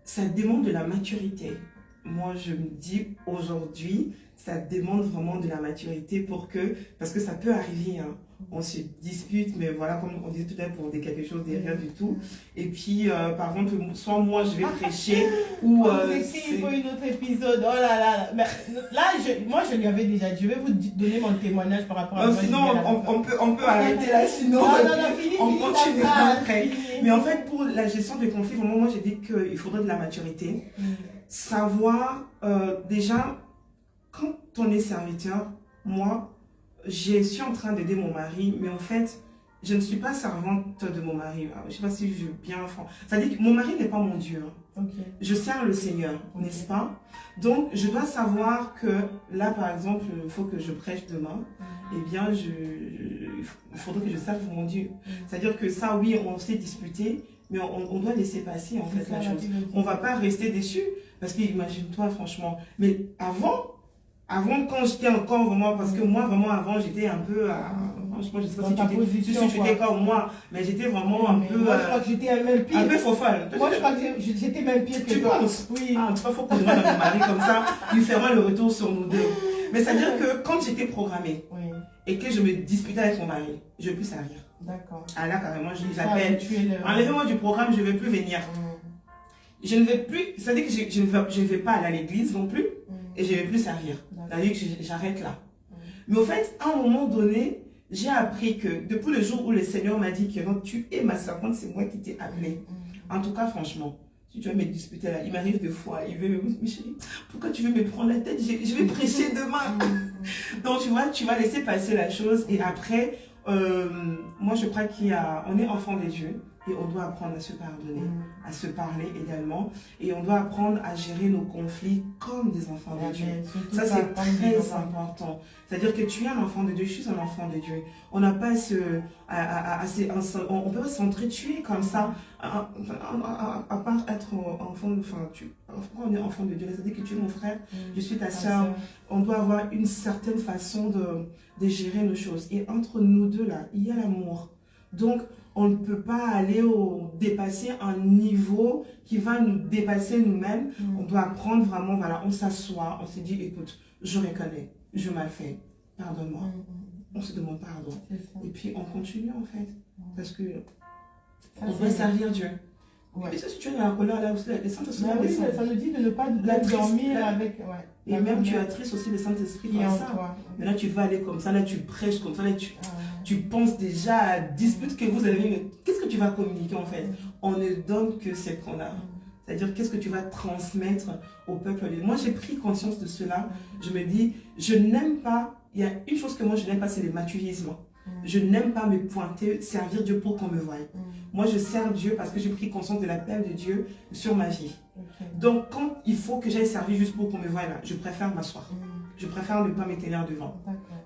ça demande de la maturité. Moi, je me dis aujourd'hui, ça demande vraiment de la maturité parce que ça peut arriver, hein. On se dispute, mais voilà, comme on disait tout à l'heure, pour quelque chose de rien du tout. Et puis, par contre, soit moi, je vais prêcher, ou... il faut une autre épisode, oh là là. Mais, là, moi, je lui avais déjà dit, je vais vous donner mon témoignage par rapport à... sinon, on peut arrêter là, sinon, on continuera après. Mais en fait, pour la gestion des conflits, vraiment, moi, j'ai dit qu'il faudrait de la maturité. Savoir, déjà, quand on est serviteur, moi, je suis en train d'aider mon mari, mais en fait, je ne suis pas servante de mon mari. Je ne sais pas si je veux bien... C'est-à-dire que mon mari n'est pas mon Dieu. Je sers le Seigneur, n'est-ce pas? Donc, je dois savoir que là, par exemple, il faut que je prêche demain. Eh bien, il faudrait que je serve mon Dieu. C'est-à-dire que ça, oui, on s'est disputé, mais on doit laisser passer, en fait, la chose. On ne va pas rester déçu. Parce que, imagine-toi, franchement. Mais avant, quand j'étais encore vraiment, parce que moi, vraiment, avant, j'étais un peu, franchement, je ne sais pas si tu étais comme moi, mais j'étais vraiment un peu... Moi, je crois que j'étais même pire. Un peu faux folle. Moi, je crois que j'étais même pire que toi. Tu penses? Oui. Ah, tu vois, faut qu'on demande à mon mari comme ça, lui fera le retour sur nous deux. Mais c'est-à-dire que quand j'étais programmée et que je me disputais avec mon mari, je ne veux plus servir. D'accord. Ah là, carrément, je les appelle. Enlevez-moi du programme, je ne vais plus venir. Je ne vais plus, c'est-à-dire que je ne vais pas aller à l'église non plus. Et je ne vais plus servir. C'est-à-dire que j'arrête là. Mais au fait, à un moment donné, j'ai appris que depuis le jour où le Seigneur m'a dit que non, tu es ma servante, c'est moi qui t'ai appelée. En tout cas, franchement, si tu vas me disputer là, il m'arrive des fois, il veut me dire, mais chérie, pourquoi tu veux me prendre la tête? Je vais prêcher demain. Donc tu vois, tu vas laisser passer la chose. Et après, moi je crois qu'on est enfant de Dieu. Et on doit apprendre à se pardonner, à se parler également. Et on doit apprendre à gérer nos conflits comme des enfants de Dieu. Ça, c'est très important. C'est-à-dire que tu es un enfant de Dieu, je suis un enfant de Dieu. On n'a pas on peut pas s'entretuer comme ça, à part être enfant, quand on est enfant de Dieu, c'est-à-dire que tu es mon frère, je suis ta soeur. On doit avoir une certaine façon de gérer nos choses. Et entre nous deux, là, il y a l'amour. Donc, on ne peut pas aller dépasser un niveau qui va nous dépasser nous-mêmes. On doit apprendre vraiment, voilà, on s'assoit, on se dit, écoute, je reconnais, je mal fait, pardonne-moi. On se demande pardon. Et puis, on continue en fait. Parce que on doit servir Dieu. Ouais. Et ça, si tu es dans la colère, là aussi, les Saint-Esprit. Oui, ça nous dit de ne pas dormir avec. Ouais. Et même tu attristes aussi le Saint-Esprit comme ça. Mais là, tu vas aller comme ça, là, tu prêches comme ça, là, tu penses déjà à dispute que vous avez. Qu'est-ce que tu vas communiquer en fait? On ne donne que ce qu'on a. C'est-à-dire, qu'est-ce que tu vas transmettre au peuple? Moi, j'ai pris conscience de cela. Je me dis, je n'aime pas. Il y a une chose que moi, je n'aime pas, c'est le mathurisme. Je n'aime pas me pointer, servir Dieu pour qu'on me voie. Moi, je sers Dieu parce que j'ai pris conscience de l'appel de Dieu sur ma vie. Donc, quand il faut que j'aille servir juste pour qu'on me voie, là, je préfère m'asseoir. Je préfère ne pas me tenir devant.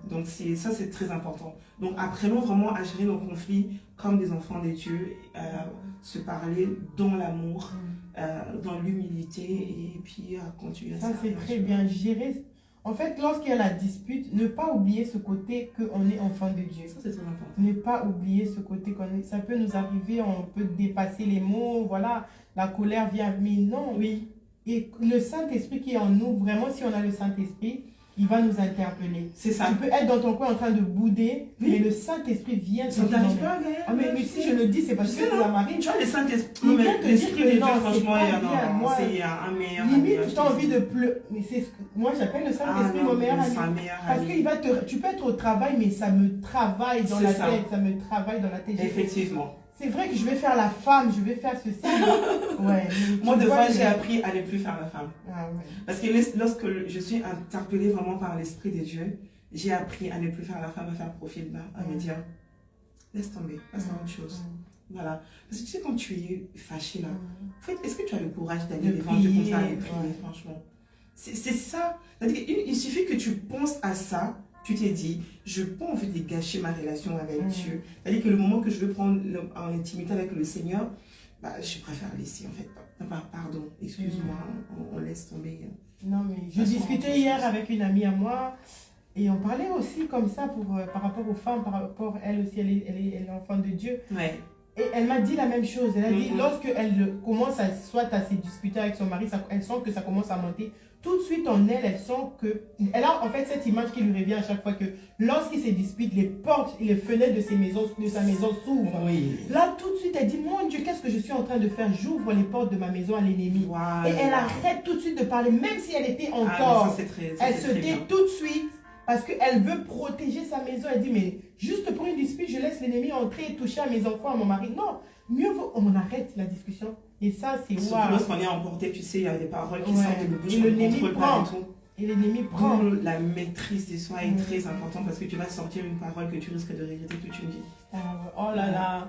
Donc, ça, c'est très important. Donc, apprenons vraiment à gérer nos conflits comme des enfants de Dieu, se parler dans l'amour, dans l'humilité et puis continuer à servir. Ça, c'est très bien. Gérer. En fait, lorsqu'il y a la dispute, ne pas oublier ce côté qu'on est enfant de Dieu. Ça, c'est très important. Ne pas oublier ce côté qu'on est. Ça peut nous arriver, on peut dépasser les mots, voilà, la colère vient, mais non. Oui. Et le Saint-Esprit qui est en nous, vraiment, si on a le Saint-Esprit, il va nous interpeller. C'est ça. Tu peux être dans ton coin en train de bouder, mais le Saint-Esprit vient te dire. Ça t'arrive pas, mais si je le dis, c'est parce que ça m'arrive. Tu vois, le Saint-Esprit, l'Esprit de Dieu, franchement, c'est un meilleur ami. Limite, tu as envie de pleurer. Moi, j'appelle le Saint-Esprit mon meilleur ami. Parce que tu peux être au travail, mais ça me travaille dans la tête. Ça me travaille dans la tête. Effectivement. c'est vrai que je vais faire la femme, je vais faire ceci. Ouais, Moi, de fois, j'ai appris à ne plus faire la femme. Ah, ouais. Parce que lorsque je suis interpellée vraiment par l'Esprit de Dieu, j'ai appris à ne plus faire la femme, à faire profil bas, à me dire, laisse tomber, passe à autre chose. Voilà. Parce que tu sais, quand tu es fâché là, en fait, est-ce que tu as le courage d'aller devant Dieu comme ça et prier, franchement? C'est ça. Il suffit que tu penses à ça, tu t'es dit, je n'ai pas envie de gâcher ma relation avec Dieu. C'est-à-dire que le moment que je veux prendre en intimité avec le Seigneur, bah, je préfère laisser en fait. Pardon, excuse-moi, on laisse tomber. Non, mais je discutais hier avec une amie à moi et on parlait aussi comme ça par rapport aux femmes, par rapport, elle aussi, elle est enfant de Dieu. Ouais. Et elle m'a dit la même chose. Elle a dit, lorsqu'elle commence à se disputer avec son mari, elle sent que ça commence à monter. Tout de suite en elle, elle sent que... Elle a en fait cette image qui lui revient à chaque fois que lorsqu'il se dispute, les portes et les fenêtres de sa maison s'ouvrent. Oui. Là, tout de suite, elle dit, mon Dieu, qu'est-ce que je suis en train de faire? J'ouvre les portes de ma maison à l'ennemi. Wow. Et elle arrête tout de suite de parler, même si elle était en tort. Elle se tait tout de suite parce qu'elle veut protéger sa maison. Elle dit, mais juste pour une dispute, je laisse l'ennemi entrer et toucher à mes enfants, à mon mari. Non, mieux vaut, on arrête la discussion. Et ça, c'est surtout lorsqu'on est emporté, tu sais, il y a des paroles qui sortent de la bouche, et l'ennemi prend. Et l'ennemi prend. La maîtrise de soi est très importante parce que tu vas sortir une parole que tu risques de regretter toute une vie. Oh là là.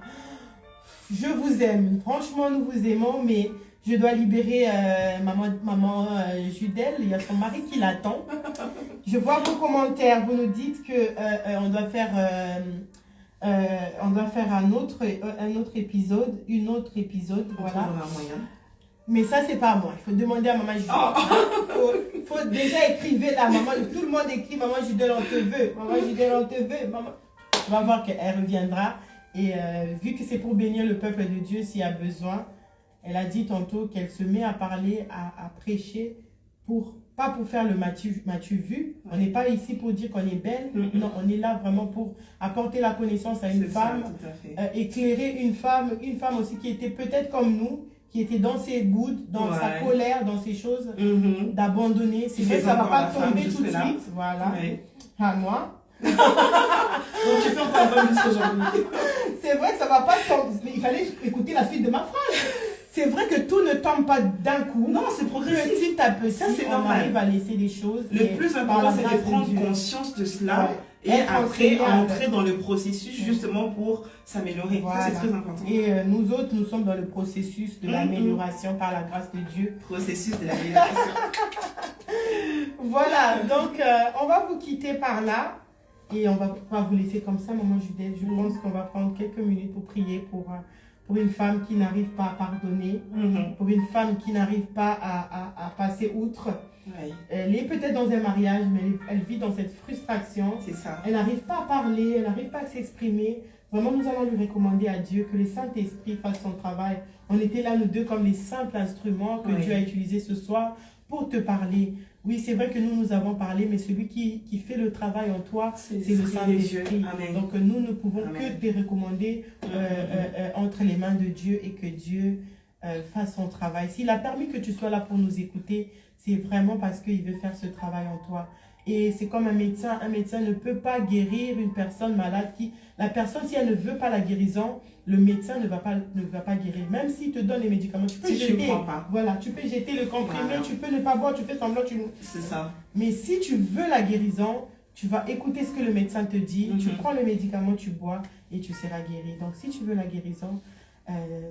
Je vous aime. Franchement, nous vous aimons, mais je dois libérer maman Judelle. Il y a son mari qui l'attend. Je vois vos commentaires. Vous nous dites que on doit faire un autre épisode, voilà. Mais ça, c'est pas à moi. Il faut demander à maman Judelle. Il faut déjà écrire là. Maman, tout le monde écrit, maman Judelle, on te veut. Maman Judelle, on te veut. Maman. On va voir qu'elle reviendra. Et vu que c'est pour bénir le peuple de Dieu s'il y a besoin, elle a dit tantôt qu'elle se met à parler, à prêcher, pas pour faire le m'as-tu vu. On n'est pas ici pour dire qu'on est belle. Non, on est là vraiment pour apporter la connaissance à une femme, éclairer une femme aussi qui était peut-être comme nous, qui était dans ses bouts, dans sa colère, dans ses choses, d'abandonner. C'est vrai que ça ne va pas tomber tout de suite. Voilà. À moi. Donc tu fais encore un peu plus aujourd'hui. C'est vrai que ça ne va pas tomber. Mais il fallait écouter la suite de ma phrase. C'est vrai que tout ne tombe pas d'un coup. Non, c'est progressif. Petit à petit, ça, c'est on arrive à laisser des choses. Le plus important, c'est de prendre conscience de cela et après entrer dans le processus justement pour s'améliorer. Voilà. Ça, c'est très important. Et nous autres, nous sommes dans le processus de l'amélioration par la grâce de Dieu. Processus de l'amélioration. Voilà, donc on va vous quitter par là. Et on va pas vous laisser comme ça, maman Judelle. Je pense qu'on va prendre quelques minutes pour prier pour une femme qui n'arrive pas à pardonner, pour une femme qui n'arrive pas à passer outre. Elle est peut-être dans un mariage, mais elle vit dans cette frustration. C'est ça. Elle n'arrive pas à parler, elle n'arrive pas à s'exprimer. Vraiment, nous allons lui recommander à Dieu que le Saint-Esprit fasse son travail. On était là, nous deux, comme les simples instruments que Dieu a utilisés ce soir pour te parler. Oui, c'est vrai que nous avons parlé, mais celui qui fait le travail en toi, c'est le Saint-Esprit. Donc, nous ne pouvons que te recommander entre les mains de Dieu et que Dieu fasse son travail. S'il a permis que tu sois là pour nous écouter, c'est vraiment parce qu'il veut faire ce travail en toi. Et c'est comme un médecin. Un médecin ne peut pas guérir une personne malade. La personne, si elle ne veut pas la guérison, le médecin ne va pas guérir. Même s'il te donne les médicaments, tu peux jeter. Voilà, tu peux jeter le comprimé, tu peux ne pas boire, tu fais semblant. C'est ça. Mais si tu veux la guérison, tu vas écouter ce que le médecin te dit, tu prends le médicament, tu bois et tu seras guéri. Donc si tu veux la guérison,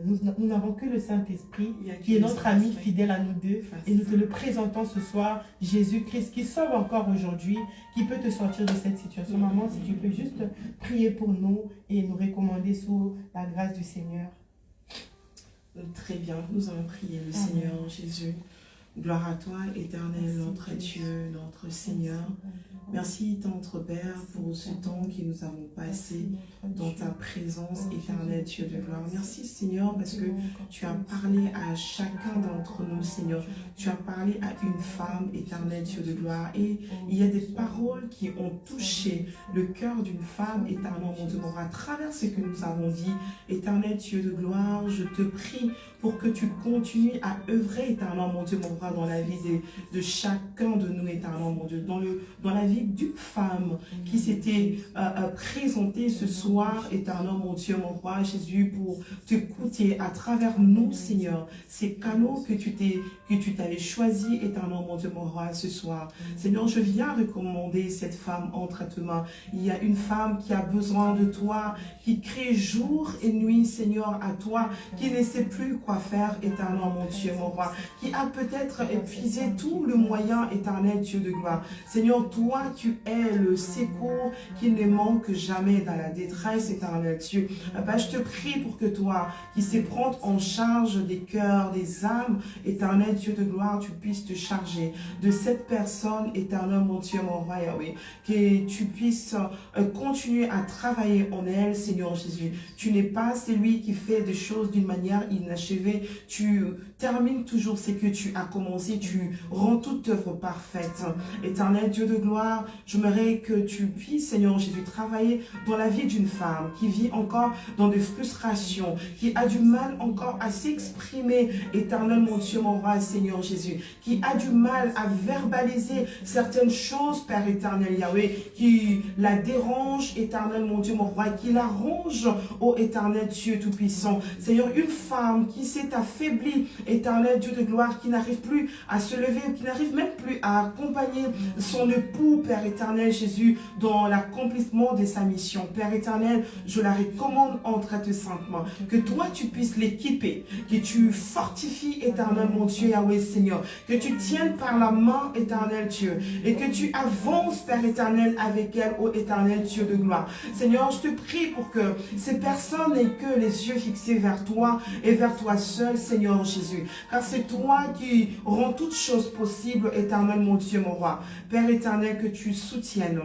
nous n'avons que le Saint-Esprit qui est notre ami fidèle à nous deux et nous te le présentons ce soir, Jésus-Christ qui sauve encore aujourd'hui, qui peut te sortir de cette situation. Maman, si tu peux juste prier pour nous et nous recommander sous la grâce du Seigneur. Très bien, nous allons prier le Seigneur Jésus. Gloire à toi, éternel, notre Dieu, notre Seigneur. Merci, notre Père, pour ce temps que nous avons passé dans ta présence, éternel Dieu de gloire. Merci, Seigneur, parce que tu as parlé à chacun d'entre nous, Seigneur. Tu as parlé à une femme, éternel Dieu de gloire. Et il y a des paroles qui ont touché le cœur d'une femme, éternel mon Dieu, à travers ce que nous avons dit. Éternel Dieu de gloire, je te prie pour que tu continues à œuvrer, éternel mon Dieu, mon roi, roi, dans la vie de chacun de nous, éternel mon Dieu, dans la vie d'une femme qui s'était présentée ce soir, éternel mon Dieu, mon roi, Jésus, pour t'écouter à travers nous, Seigneur, ces canaux que tu t'avais choisis, éternel mon Dieu, mon roi, ce soir. Seigneur, je viens recommander cette femme entre tes mains. Il y a une femme qui a besoin de toi, qui crie jour et nuit, Seigneur, à toi, qui ne sait plus quoi faire, éternel mon Dieu, mon roi, qui a peut-être épuisé tout le moyen, éternel Dieu de gloire. Seigneur, toi, tu es le secours qui ne manque jamais dans la détresse, éternel Dieu. Papa, je te prie pour que toi, qui sais prendre en charge des cœurs, des âmes, éternel Dieu de gloire, tu puisses te charger de cette personne, éternel mon Dieu, mon roi, Yahweh, que tu puisses continuer à travailler en elle, Seigneur Jésus. Tu n'es pas celui qui fait des choses d'une manière inachevée. Tu termines toujours ce que tu as commencé. Tu rends toute œuvre parfaite. Éternel Dieu de gloire, j'aimerais que tu puisses, Seigneur Jésus, travailler dans la vie d'une femme qui vit encore dans des frustrations, qui a du mal encore à s'exprimer, éternel mon Dieu, mon roi, Seigneur Jésus, qui a du mal à verbaliser certaines choses, Père éternel Yahweh, qui la dérange, éternel mon Dieu, mon roi, qui la ronge, ô éternel Dieu tout-puissant. Seigneur, une femme qui s'est affaiblie, éternel Dieu de gloire, qui n'arrive plus à se lever, qui n'arrive même plus à accompagner son époux, Père éternel Jésus, dans l'accomplissement de sa mission. Père éternel, je la recommande entre tes saintes mains, que toi tu puisses l'équiper, que tu fortifies, éternel mon Dieu, Yahweh Seigneur, que tu tiennes par la main, éternel Dieu, et que tu avances, Père éternel, avec elle, ô éternel Dieu de gloire. Seigneur, je te prie pour que ces personnes n'aient que les yeux fixés vers toi et vers toi seul, Seigneur Jésus, car c'est toi qui rends toutes choses possibles, éternel mon Dieu, mon roi. Père éternel, que tu soutiennes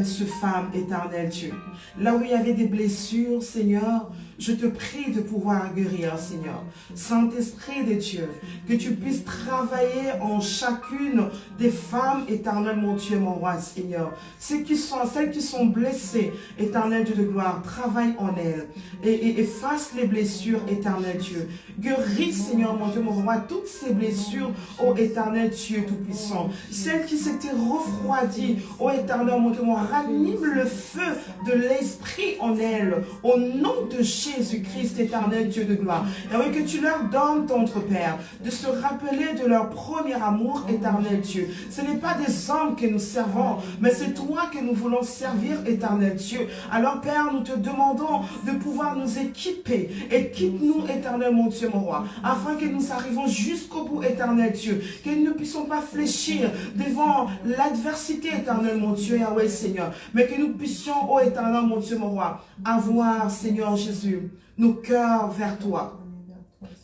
ce femme, éternel Dieu. Là où il y avait des blessures, Seigneur, je te prie de pouvoir guérir, Seigneur. Saint-Esprit de Dieu, que tu puisses travailler en chacune des femmes, éternel mon Dieu, mon roi, Seigneur. Celles qui sont blessées, éternel Dieu de gloire, travaille en elles et efface les blessures, éternel Dieu. Guéris, Seigneur mon Dieu, mon roi, toutes ces blessures, ô éternel Dieu tout-puissant. Celles qui s'étaient refroidies, ô éternel mon Dieu, mon roi, ranime le feu de l'esprit en elles, au nom de Jésus-Christ, éternel Dieu de gloire. Et oui, que tu leur donnes, tendre Père, de se rappeler de leur premier amour, éternel Dieu. Ce n'est pas des hommes que nous servons, mais c'est toi que nous voulons servir, éternel Dieu. Alors, Père, nous te demandons de pouvoir nous équiper. Équipe-nous, éternel mon Dieu, mon roi, afin que nous arrivons jusqu'au bout, éternel Dieu. Que nous ne puissions pas fléchir devant l'adversité, éternel mon Dieu, Yahweh, Seigneur. Mais que nous puissions, ô éternel mon Dieu, mon roi, avoir, Seigneur Jésus, nos cœurs vers toi,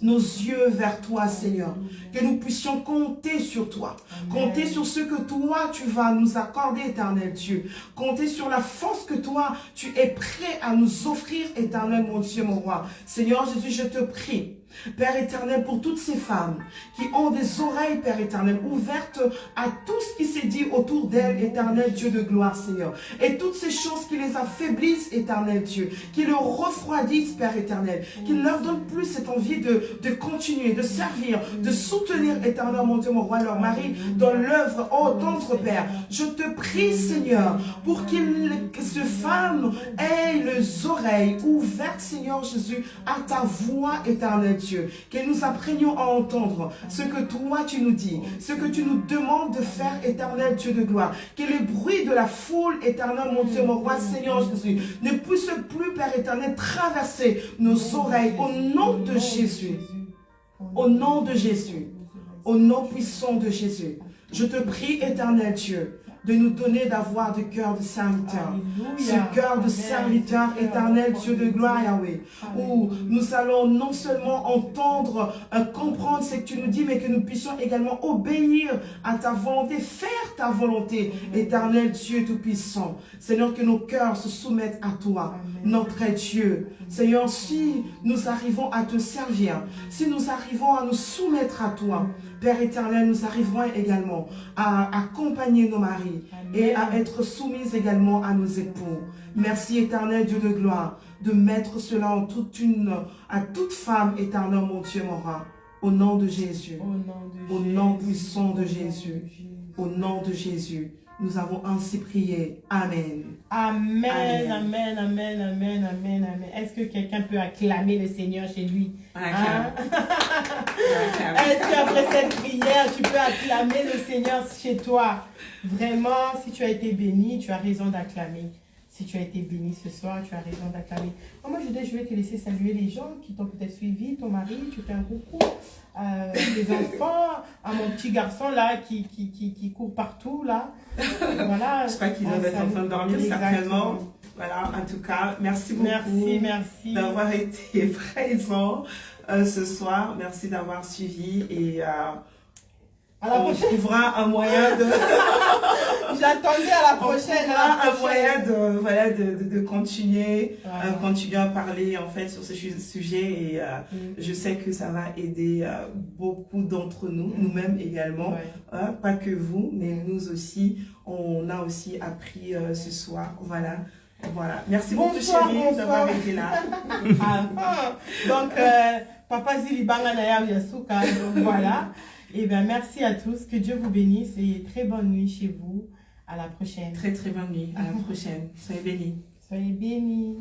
nos yeux vers toi, Seigneur, que nous puissions compter sur toi, compter sur ce que toi tu vas nous accorder, éternel Dieu, compter sur la force que toi tu es prêt à nous offrir, éternel mon Dieu, mon roi. Seigneur Jésus, je te prie, Père éternel, pour toutes ces femmes qui ont des oreilles, Père éternel, ouvertes à tout ce qui s'est dit autour d'elles, éternel Dieu de gloire, Seigneur. Et toutes ces choses qui les affaiblissent, éternel Dieu, qui les refroidissent, Père éternel, qui ne leur donnent plus cette envie de continuer, de servir, de soutenir, éternel mon Dieu, mon roi, leur mari, dans l'œuvre, oh, tendre Père. Je te prie, Seigneur, pour que ces femmes aient les oreilles ouvertes, Seigneur Jésus, à ta voix, éternel Dieu, que nous apprenions à entendre ce que toi tu nous dis, ce que tu nous demandes de faire, éternel Dieu de gloire, que les bruits de la foule, éternel mon Dieu, mon roi, Seigneur Jésus, ne puissent plus, Père éternel, traverser nos oreilles, au nom de Jésus, au nom de Jésus, au nom puissant de Jésus. Je te prie, éternel Dieu, de nous donner d'avoir du cœur de serviteur. Ce cœur de serviteur, éternel Dieu de gloire, Yahweh, où nous allons non seulement entendre, comprendre ce que tu nous dis, mais que nous puissions également obéir à ta volonté, faire ta volonté, éternel Dieu tout-puissant. Seigneur, que nos cœurs se soumettent à toi, notre Dieu. Seigneur, si nous arrivons à te servir, si nous arrivons à nous soumettre à toi, Père éternel, nous arriverons également à accompagner nos maris et à être soumis également à nos époux. Merci éternel Dieu de gloire de mettre cela en à toute femme, éternel mon Dieu, mon roi. Au nom de Jésus. Au nom de Au Jésus. nom puissant de Au nom Jésus. de Jésus. Au nom de Jésus. Nous avons ainsi prié. Amen. Amen, amen, amen, amen, amen, amen. Est-ce que quelqu'un peut acclamer le Seigneur chez lui? Hein? Est-ce qu'après cette prière, tu peux acclamer le Seigneur chez toi? Vraiment, si tu as été béni, tu as raison d'acclamer. Si tu as été béni ce soir, tu as raison d'acclamer. Moi, je vais te laisser saluer les gens qui t'ont peut-être suivi, ton mari, tu fais un coucou, tes enfants, à mon petit garçon là qui court partout là. Voilà. Je crois qu'il doit être en train de dormir certainement. Voilà, en tout cas, merci beaucoup. Merci d'avoir été présent ce soir. Merci d'avoir suivi et on trouvera un moyen de... J'attendais à la prochaine. Un moyen de continuer, continuer à parler en fait sur ce sujet et je sais que ça va aider beaucoup d'entre nous, nous-mêmes également, pas que vous, mais nous aussi, on a aussi appris ce soir, voilà. Merci beaucoup chérie d'avoir été là. Donc, Papa Zilibanga Naya Yasuka, voilà. Et bien, merci à tous. Que Dieu vous bénisse et très bonne nuit chez vous. À la prochaine. Très très bonne nuit. À la prochaine. Soyez bénis. Soyez bénis.